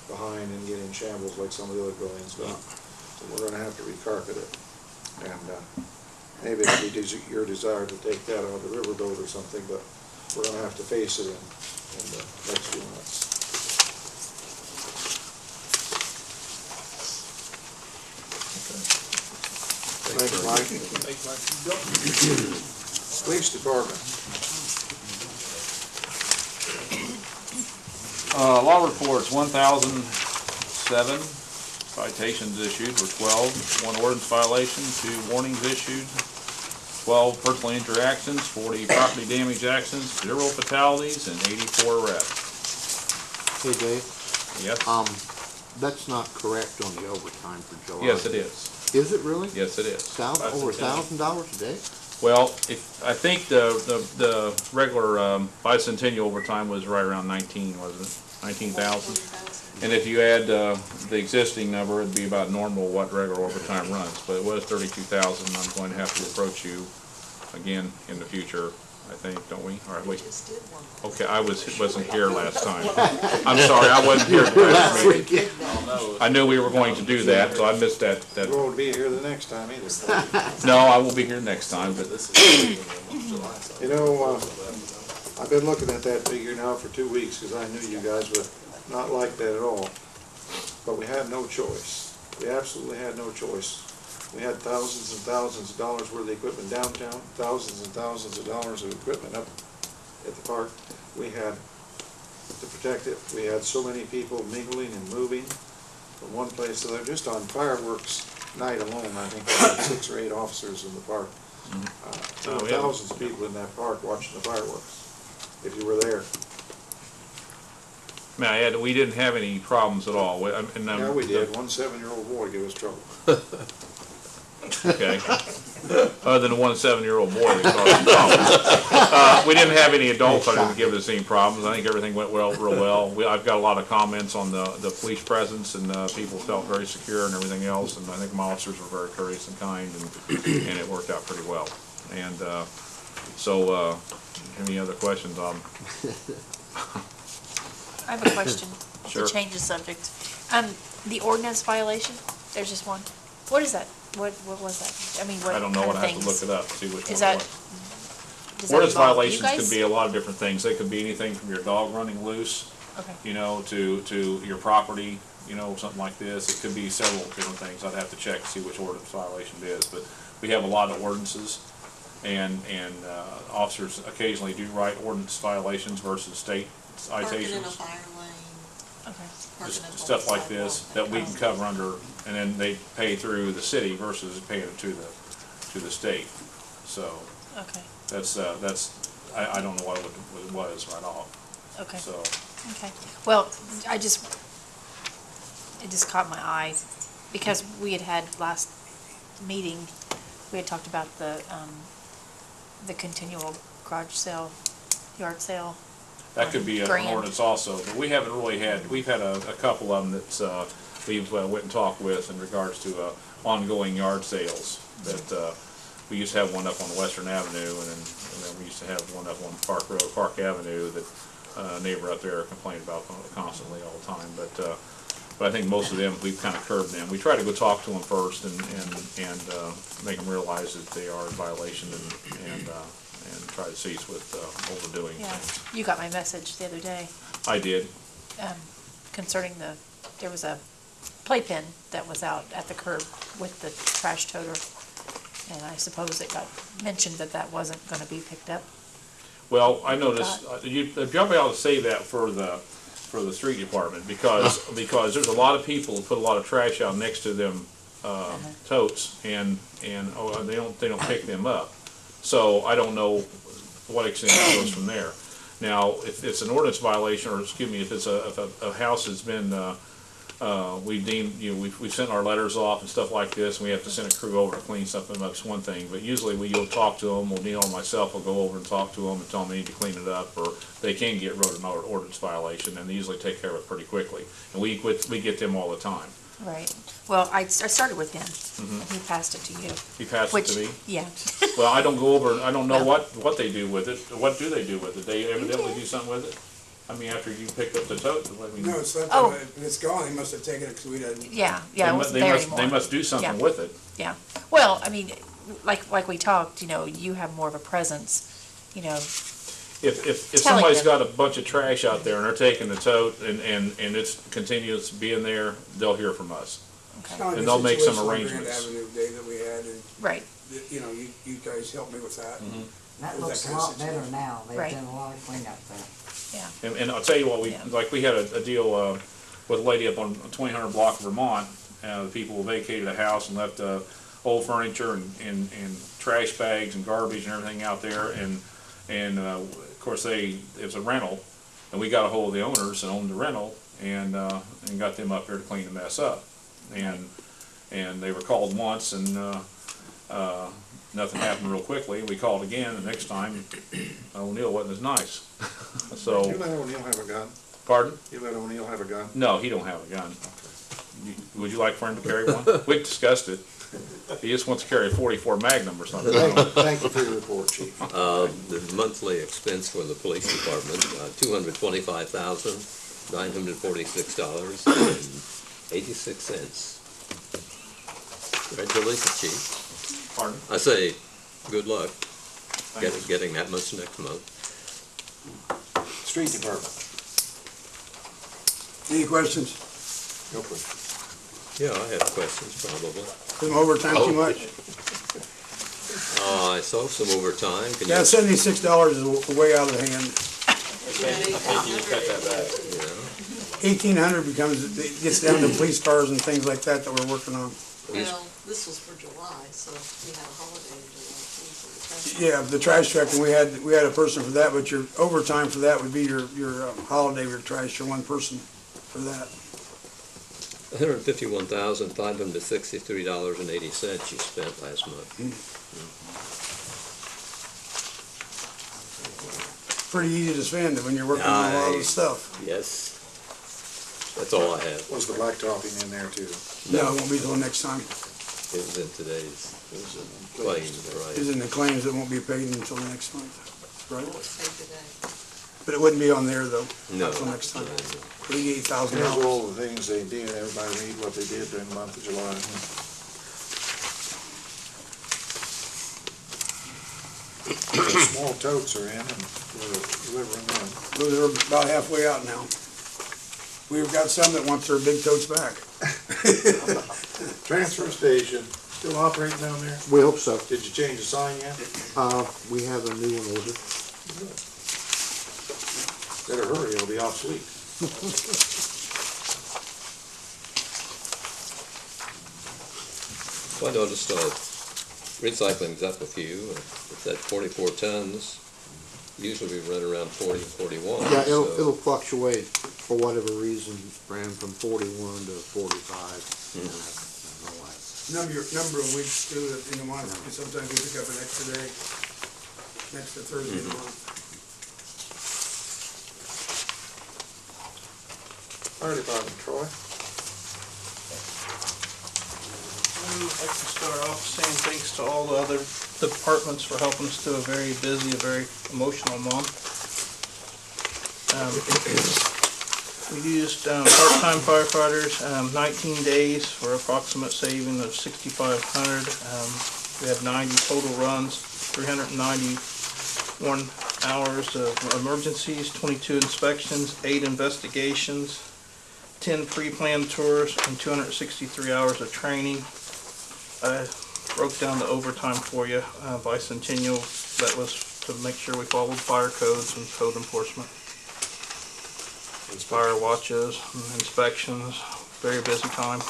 behind and get in shambles like some of the other buildings do. So we're going to have to recarpet it. And maybe it'll be your desire to take that out of the riverboat or something, but we're going to have to face it in the next few months. Thanks, Mike. Thanks, Mike. Police Department. Law reports, 1,007 citations issued were 12, 1 ordinance violation, 2 warnings issued, 12 personal injury accidents, 40 property damage accidents, 0 fatalities, and 84 arrests. Hey, Dave? Yes? That's not correct on the overtime for July. Yes, it is. Is it really? Yes, it is. Over $1,000 a day? Well, I think the regular bicentennial overtime was right around 19, wasn't it? 19,000. And if you add the existing number, it'd be about normal what regular overtime runs. But it was 32,000. I'm going to have to approach you again in the future, I think, don't we? All right, wait. Okay, I wasn't here last time. I'm sorry, I wasn't here last meeting. I knew we were going to do that, so I missed that. You won't be here the next time either. No, I will be here next time, but You know, I've been looking at that figure now for 2 weeks because I knew you guys would not like that at all. But we had no choice. We absolutely had no choice. We had thousands and thousands of dollars worth of equipment downtown, thousands and thousands of dollars of equipment up at the park. We had to protect it. We had so many people mingling and moving from one place to another. Just on fireworks night alone, I think we had 6 or 8 officers in the park. There were thousands of people in that park watching the fireworks, if you were there. Man, we didn't have any problems at all. Yeah, we did. One 7-year-old boy gave us trouble. Okay. other than the 1 7-year-old boy that caused problems. We didn't have any adults that didn't give us any problems. I think everything went real well. I've got a lot of comments on the police presence, and people felt very secure and everything else, and I think my officers were very courteous and kind, and it worked out pretty well. And so, any other questions? I have a question. Sure. To change the subject. The ordinance violation, there's just one. What is that? What was that? I mean, what I don't know, kind I'd of have to look things? it up, see which one Is it that, was. does that Ordinance involve you violations guys? could be a lot of different things. They could be anything from your dog running loose, Okay. you know, to your property, you know, something like this. It could be several different things. I'd have to check to see which ordinance violation it is. But we have a lot of ordinances, and officers occasionally do write ordinance violations versus state citations. Parking in a fire lane. Okay. Just Parking in a stuff like this sidewalk. that we can cover under, and then they pay through the city versus paying it to the state. So Okay. that's, I don't know what it was right off. Okay. So, Okay. Well, it just caught my eye because we had last meeting, we had talked about the continual garage sale, yard sale. that could be an Grant. ordinance also, but we haven't really had, we've had a couple of them that's, we've went and talked with in regards to, ongoing yard sales. That, we used to have one up on Western Avenue, and then we used to have one up on Park Road, Park Avenue, that, a neighbor up there complained about constantly all the time, but I think most of them, we've kind of curbed them. We try to go talk to them first and make them realize that they are in violation and try to cease with overdoing Yeah. things. You got my message the other day. I did. Concerning there was a playpen that was out at the curb with the trash toter. And I suppose it got mentioned that wasn't gonna be picked up. Well, I noticed, you'd probably ought to save that for the street department, because there's a lot of people who put a lot of trash out next to them, totes, and they don't pick them up. So I don't know what extent it goes from there. Now, if it's an ordinance violation, or excuse me, if it's a house that's been, we deem, we've sent our letters off and stuff like this, and we have to send a crew over to clean something up, it's one thing. But usually you'll talk to them, or Neil or myself will go over and talk to them and tell them they need to clean it up, or they can get wrote an ordinance violation, and they usually take care of it pretty quickly. And we get them all the time. Right. Well, I started with him. Mhm. And he passed it to you. He passed it to me? Yeah. Well, I don't go over, I don't know what they do with it. What do they do with it? They evidently do something with it? I mean, after you picked up the tote, I mean. No, it's not, Oh. it's gone, he must have taken it because we didn't. Yeah, it wasn't there anymore. They must do something Yeah. with it. Yeah. Well, I mean, like we talked, you have more of a presence, If telling somebody's them. got a bunch of trash out there and they're taking the tote and it's continuous being there, they'll hear from us. It's kind of And the they'll make some situation on arrangements. Grand Avenue day that we had, and, Right. you guys helped me with that. Mm-hmm. That With looks a kind of lot better situation. now. They've Right. done a lot of cleanup there. Yeah. And I'll tell you what, we had a deal, with a lady up on 2000 block of Vermont. The people vacated a house and left, old furniture and trash bags and garbage and everything out there. And of course it was a rental, and we got a hold of the owners and owned the rental and got them up there to clean the mess up. And they were called once, and nothing happened real quickly. We called again, and next time O'Neill wasn't as nice. So. You let O'Neill have a gun? Pardon? You let O'Neill have a gun? No, he don't have a gun. Would you like for him to carry one? We discussed it. He just wants to carry a 44 Magnum or something. Thank you for your report, Chief. The monthly expense for the police department, $225,946.86. Congratulations, Chief. Pardon? I say, good luck getting that much next month. Street Department. Any questions? No question. Yeah, I have questions probably. Some overtime too much? I saw some overtime. Can you? Yeah, $76 is way out of the hand. Yeah. 1,800 becomes, it gets down to police cars and things like that we're working on. Well, this was for July, so we had a holiday in July too, for the trash. Yeah, the trash truck, and we had a person for that, but your overtime for that would be your holiday, your trash, your one person for that. $151,563.80 you spent last month. Pretty easy to spend when you're working on a lot of stuff. Yes. That's all I have. Was the blacktopping in there too? No, it won't be till next time. It was in today's, it was in claims, right? It's in the claims that won't be paid until next month, right? What was paid today? But it wouldn't be on there though, No. not till next time. Here's $88,000. all the things they did, everybody read what they did during the month of July. The small totes are in and we're delivering them. Those are about halfway out now. We've got some that want their big totes back. Transfer station, still operating down there? We hope so. Did you change the sign yet? We have a new one ordered. Better hurry, it'll be obsolete. Well, I noticed recycling's up a few. It's at 44 tons. Usually we run around 40, 41. Yeah, so- it'll fluctuate for whatever reason, ran from 41 to 45. Number of weeks too, in the month, because sometimes we pick up an extra day, next to Thursday of the month. Fire department, Troy. I'd like to start off saying thanks to all the other departments for helping us through a very busy, a very emotional month. We used part-time firefighters, 19 days for approximate saving of $6,500. We had 90 total runs, 391 hours of emergencies, 22 inspections, 8 investigations, 10 pre-planned tours, and 263 hours of training. I broke down the overtime for you, bicentennial, that was to make sure we followed fire codes and code enforcement. Fire watches, inspections, very busy time.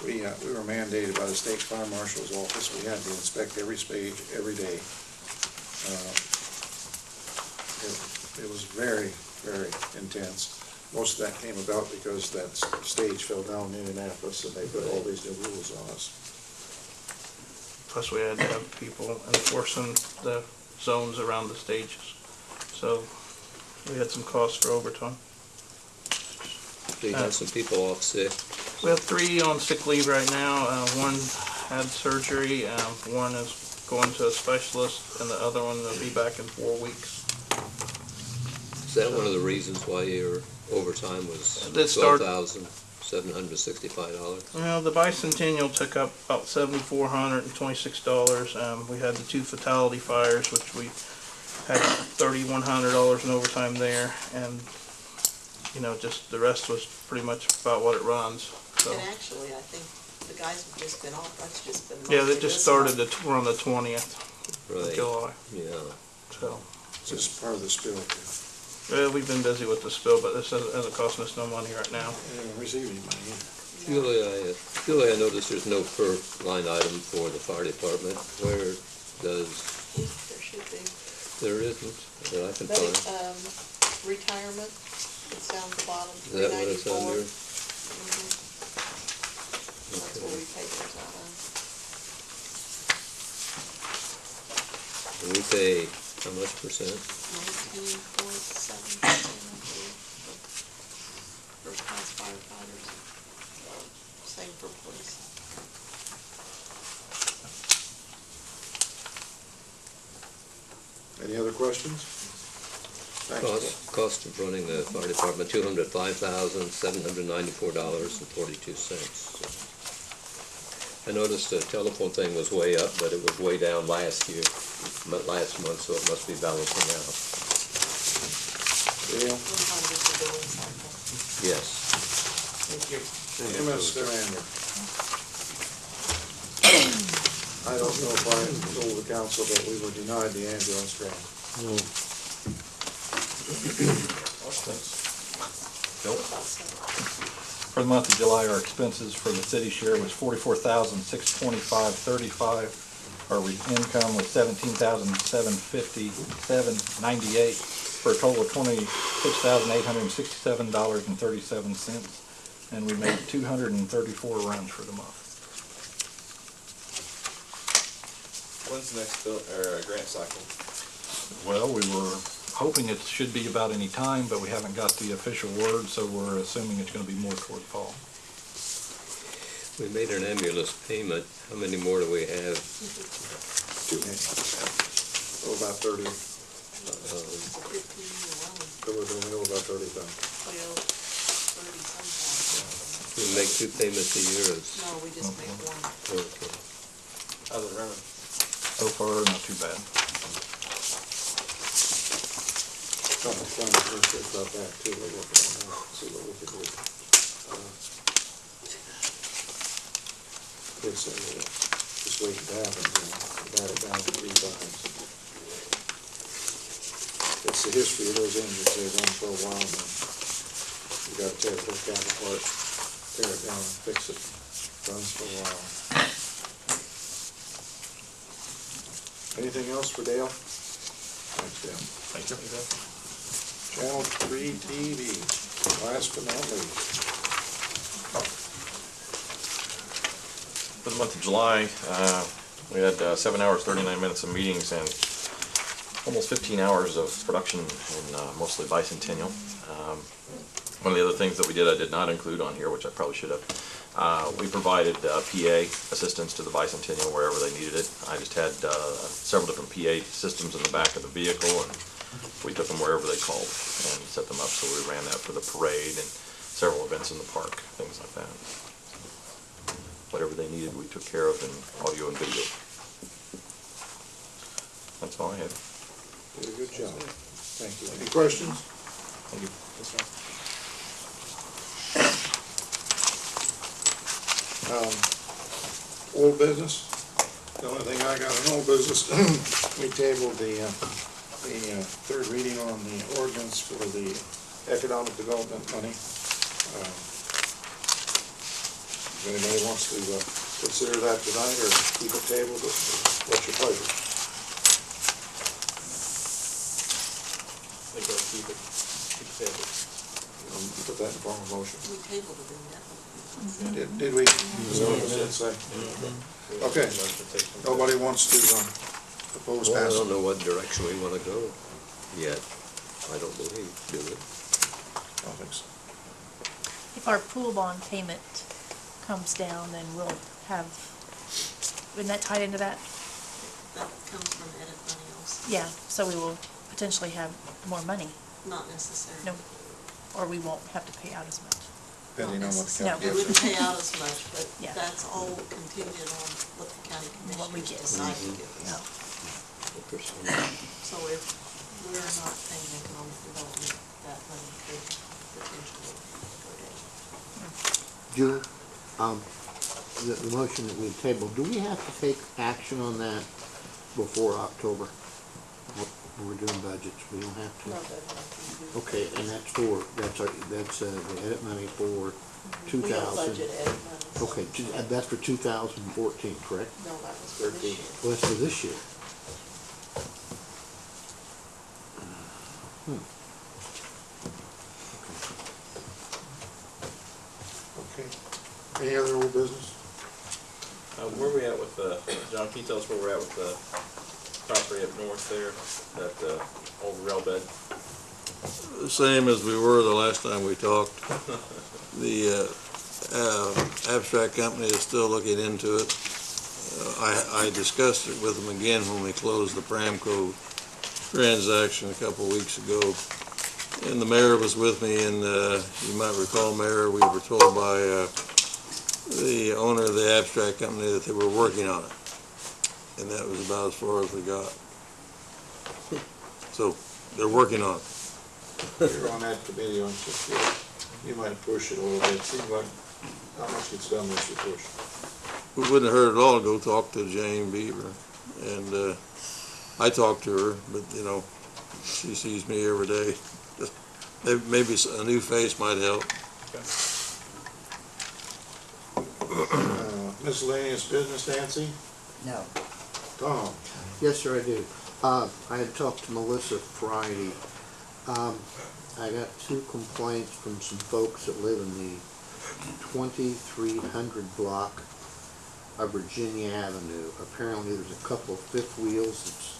We were mandated by the state fire marshal's office, we had to inspect every stage every day. It was very, very intense. Most of that came about because that stage fell down in Indianapolis and they put all these new rules on us. Plus we had to have people enforcing the zones around the stages. So we had some costs for overtime. Do you have some people off sick? We have 3 on sick leave right now. One had surgery, one is going to a specialist, and the other one will be back in 4 weeks. Is that one of the reasons why your overtime was $12,765? Well, the bicentennial took up about $7,426. We had the 2 fatality fires, which we had $3,100 in overtime there, and just the rest was pretty much about what it runs. So. And actually, I think the guys have just been off, that's just been. Yeah, they just started the the tour on the 20th of July. Yeah. So. It's just part of the spill. Well, we've been busy with the spill, but this isn't costing us no money right now. We haven't received any money either. Julie, I noticed there's no per line item for the fire department. Where does? There should be. There isn't, that I can But find. retirement, it's down at the bottom, Is that what it's 394. under? That's what we pay those out of. And we pay how much percent? 19.7%, I believe, for first class firefighters. Same for police. Any other questions? Cost of running the fire department, $205,794.42. I noticed the telephone thing was way up, but it was way down last month, so it must be balancing out. Dale? Yes. Thank you. MS Commander. I don't know if I told the council that we were denied the ambulance grant. For the month of July, our expenses for the city share was $44,625.35. Our income was $17,757.98. for a total of $26,867.37, and we made 234 runs for the month. When's the next grant cycle? Well, we were hoping it should be about any time, but we haven't got the official word, so we're assuming it's going to be more toward fall. We made an ambulance payment. How many more do we have? Oh, about 30. So we're going to know about 30,000. We make 2 payments a year. No, we just make one. Okay. How's it running? So far, not too bad. Trying to think about that too, we're working on that, see what we can do. It's just waiting to happen, we got it down 3 times. It's the history of those engines, they run for a while, and then you gotta tear the whole cab apart, tear it down and fix it, runs for a while. Anything else for Dale? Thanks, Dale. Thank you. Channel 3 TV, last but not least. For the month of July, we had 7 hours, 39 minutes of meetings and almost 15 hours of production in mostly bicentennial. One of the other things that we did, I did not include on here, which I probably should have. We provided PA assistance to the bicentennial wherever they needed it. I just had several different PA systems in the back of the vehicle, and we took them wherever they called and set them up. So we ran that for the parade and several events in the park, things like that. Whatever they needed, we took care of in audio and video. That's all I have. Did a good job. Thank you. Any questions? Thank you. Old business? The only thing I got in old business, we tabled the third reading on the ordinance for the economic development money. If anybody wants to consider that tonight or keep it tabled, what's your pleasure? I think I'll keep it tabled. Put that in form of motion. We tabled it, didn't we? Did we? Okay. Nobody wants to oppose Well, I passing? don't know what direction we want to go yet. I don't believe, do we? I don't think so. If our pool bond payment comes down, then we'll have, isn't that tied into that? That comes from edit money also. Yeah, so we will potentially have more money. Not necessarily. No, or we won't have to pay out as much. Depending on what the No. county It gives wouldn't us. pay out as much, but Yeah. that's all contingent on what the county What we commissioners get. decide to give us. No. So if we're not paying economic development, that money could potentially go down. Julie, the motion that we tabled, do we have to take action on that before October? When we're doing budgets, we don't have to? No, that Okay, and that's the edit money for 2000. We don't budget edit money. Okay, that's for 2014, correct? No, that was for this year. Well, that's for this year. Okay. Any other old business? Where are we at with John, can you tell us where we're at with the property up north there, that old rail bed? The same as we were the last time we talked. The abstract company is still looking into it. I discussed it with them again when we closed the Pramco transaction a couple of weeks ago. And the mayor was with me, and you might recall, Mayor, we were told by the owner of the abstract company that they were working on it. And that was about as far as we got. So they're working on it. You're on that committee, aren't you? You might push it a little bit. Seems like how much gets done once you push. We wouldn't have hurt at all to go talk to Jane Beaver. And I talked to her, but you know, she sees me every day. Maybe a new face might help. Miscellaneous business, Nancy? No. Tom? Yes, sir, I do. I had talked to Melissa Friday I got 2 complaints from some folks that live in the 2300 block of Virginia Avenue. Apparently there's a couple of fifth wheels that's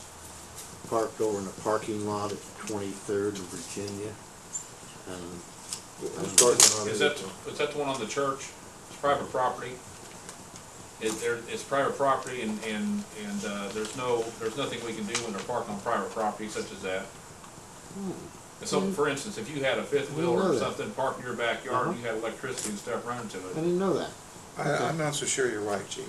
parked over in the parking lot at 23rd and Virginia. Is that the one on the church? It's private property. It's private property and there's nothing we can do when they're parked on private property such as that. And so, for instance, if you had a fifth wheel or something parked in your backyard, and you had electricity and stuff running to it. I didn't know that. I'm not so sure you're right, Chief.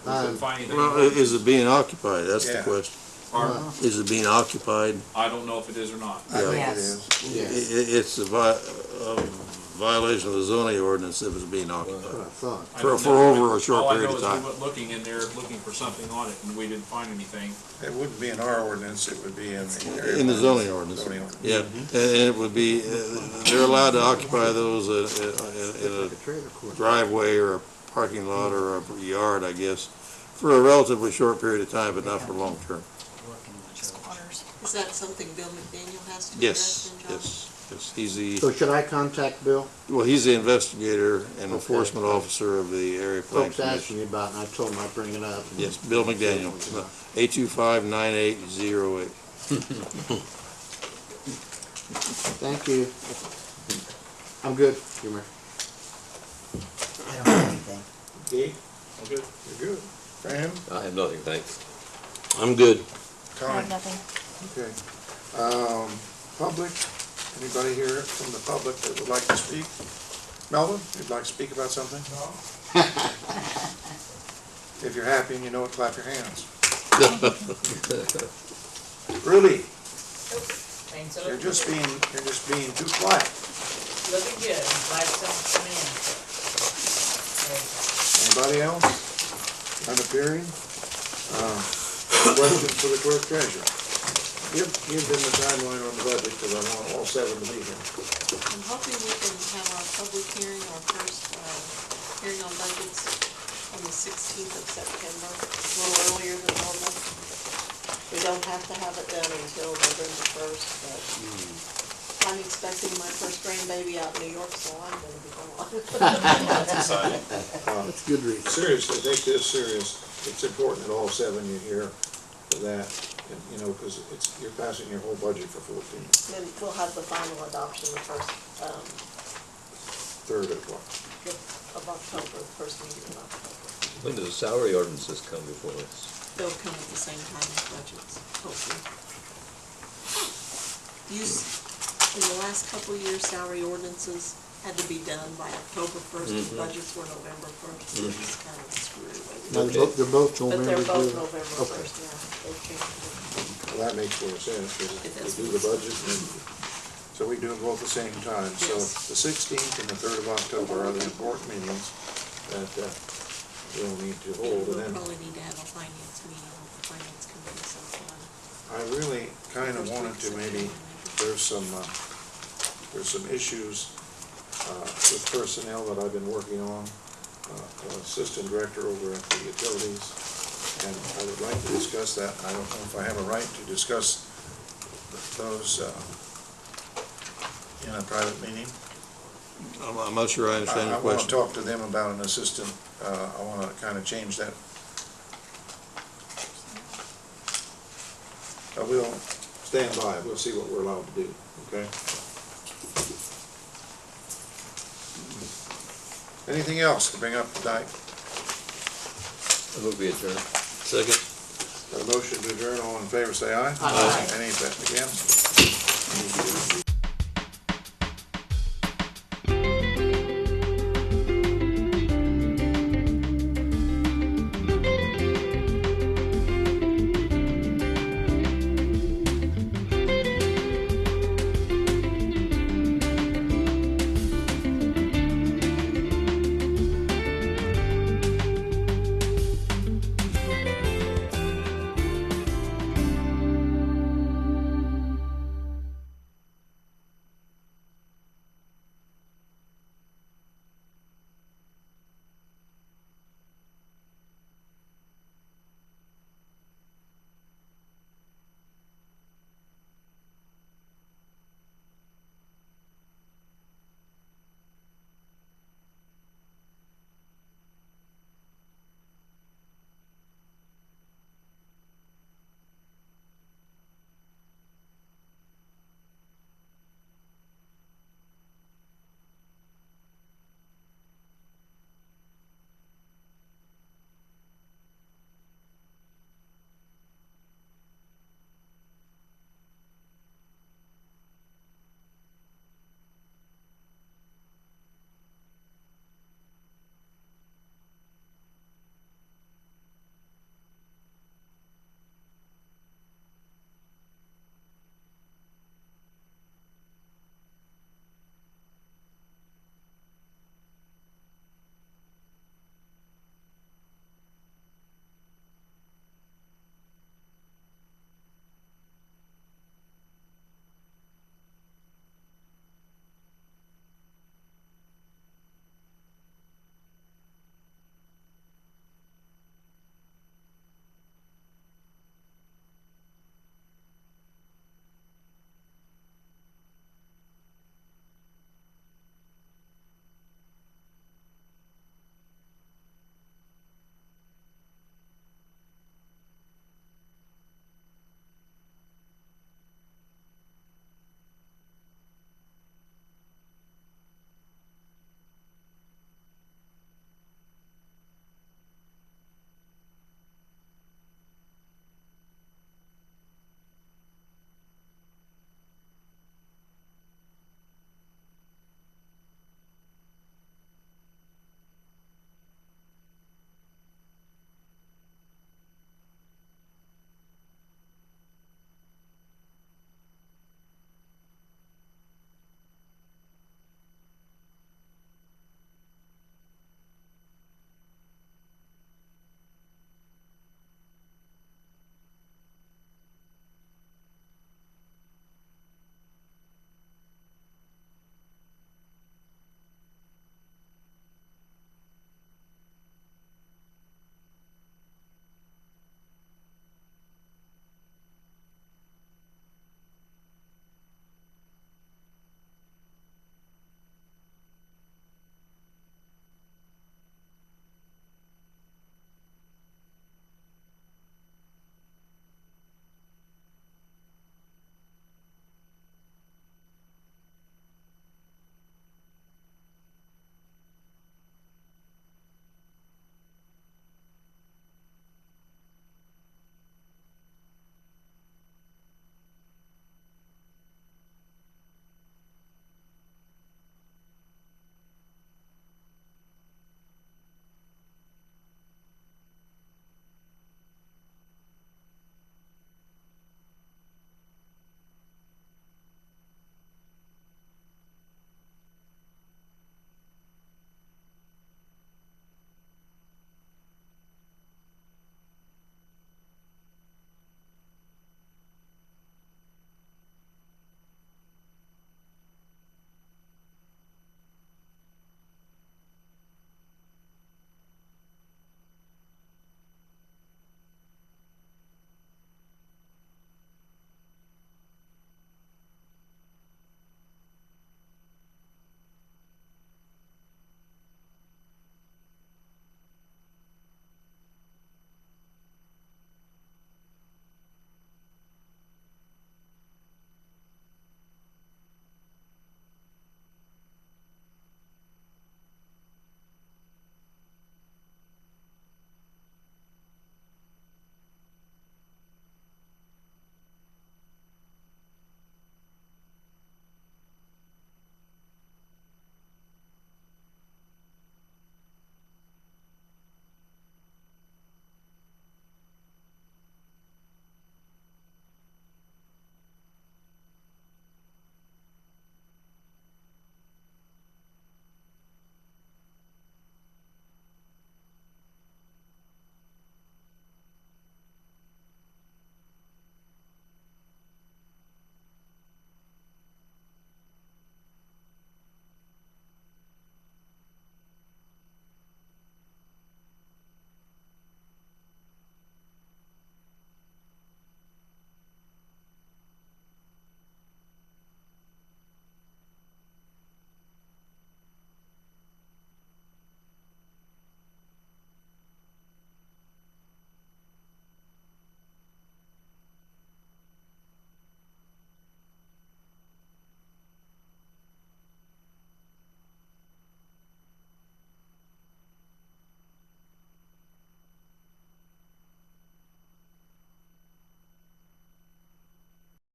Couldn't find anything. Well, is it being occupied? That's the Yeah. question. Pardon? Is it being occupied? I don't know if it is or not. I think it Yes. is. It's a violation of the zoning ordinance if it's being occupied. That's what I thought. I For don't know. over a short period of All I know is time. we went looking in there, looking for something on it, and we didn't find anything. It wouldn't be in our ordinance, it would be in the area. In the zoning ordinance. Zoning ordinance. Yeah, and it would be, they're allowed to occupy those in a driveway or a parking lot or a yard, I guess, for a relatively short period of time, but not for long term. Squatters. Is that something Bill McDaniel has to Yes, address then, John? yes, yes. He's the, So should I contact Bill? well, he's the investigator and enforcement officer of the area planning Folks asked commission. me about it and I told them I'd bring it up. and- Yes, Bill McDaniel, 825-9808. Thank you. I'm good, Your Mayor. I don't have anything. Dee, I'm good. you're good. Fran, I have nothing, thanks. I'm good. I Connie? have nothing. Okay. Public, anybody here from the public that would like to speak? Melvin, you'd like to speak about something? No. If you're happy and you know it, clap your hands. Rudy, you're just being too quiet. Looking good, I'm glad someone come in. Anybody else? Unappearing? Questions for the clerk treasurer? Give them the timeline on the budget, because I want all 7 to be here. I'm hoping we can have our public hearing, our first hearing on budgets on the 16th of September, a little earlier than normal. We don't have to have it done until November 1st, but I'm expecting my first grandbaby out in New York, so I'm gonna be gone. That's exciting. That's good reason. Seriously, take this serious. It's important that all 7 you hear for that, and, you know, because you're passing your whole budget for 14. Then we'll have the final adoption the first, 3rd of what? of October, the first meeting in October. When do the salary ordinances come before us? They'll come at the same time as budgets, hopefully. In the last couple of years, salary ordinances had to be done by October 1st, and budgets were November 1st, so it's kind of screwed. No, they're both But November. they're both too. November Okay. 1st, yeah, they've changed it. Well, that makes more sense, because we do the budget, and so we do them both at the same time. So the 16th and the 3rd of October are the important meetings that we'll need to hold. We'll And then probably need to have a finance meeting with the finance committee sometime. I really kind of wanted to maybe, there's some issues with personnel that I've been working on, assistant director over at the utilities, and I would like to discuss that. I don't know if I have a right to discuss those in a private meeting. I'm not sure I understand your I want to question. talk to them about an assistant. I want to kind of change that. We'll stand by. We'll see what we're allowed to do, okay? Anything else to bring up tonight? I move we adjourn. Second. Got a motion to adjourn. All in favor, say aye. Aye. Any against?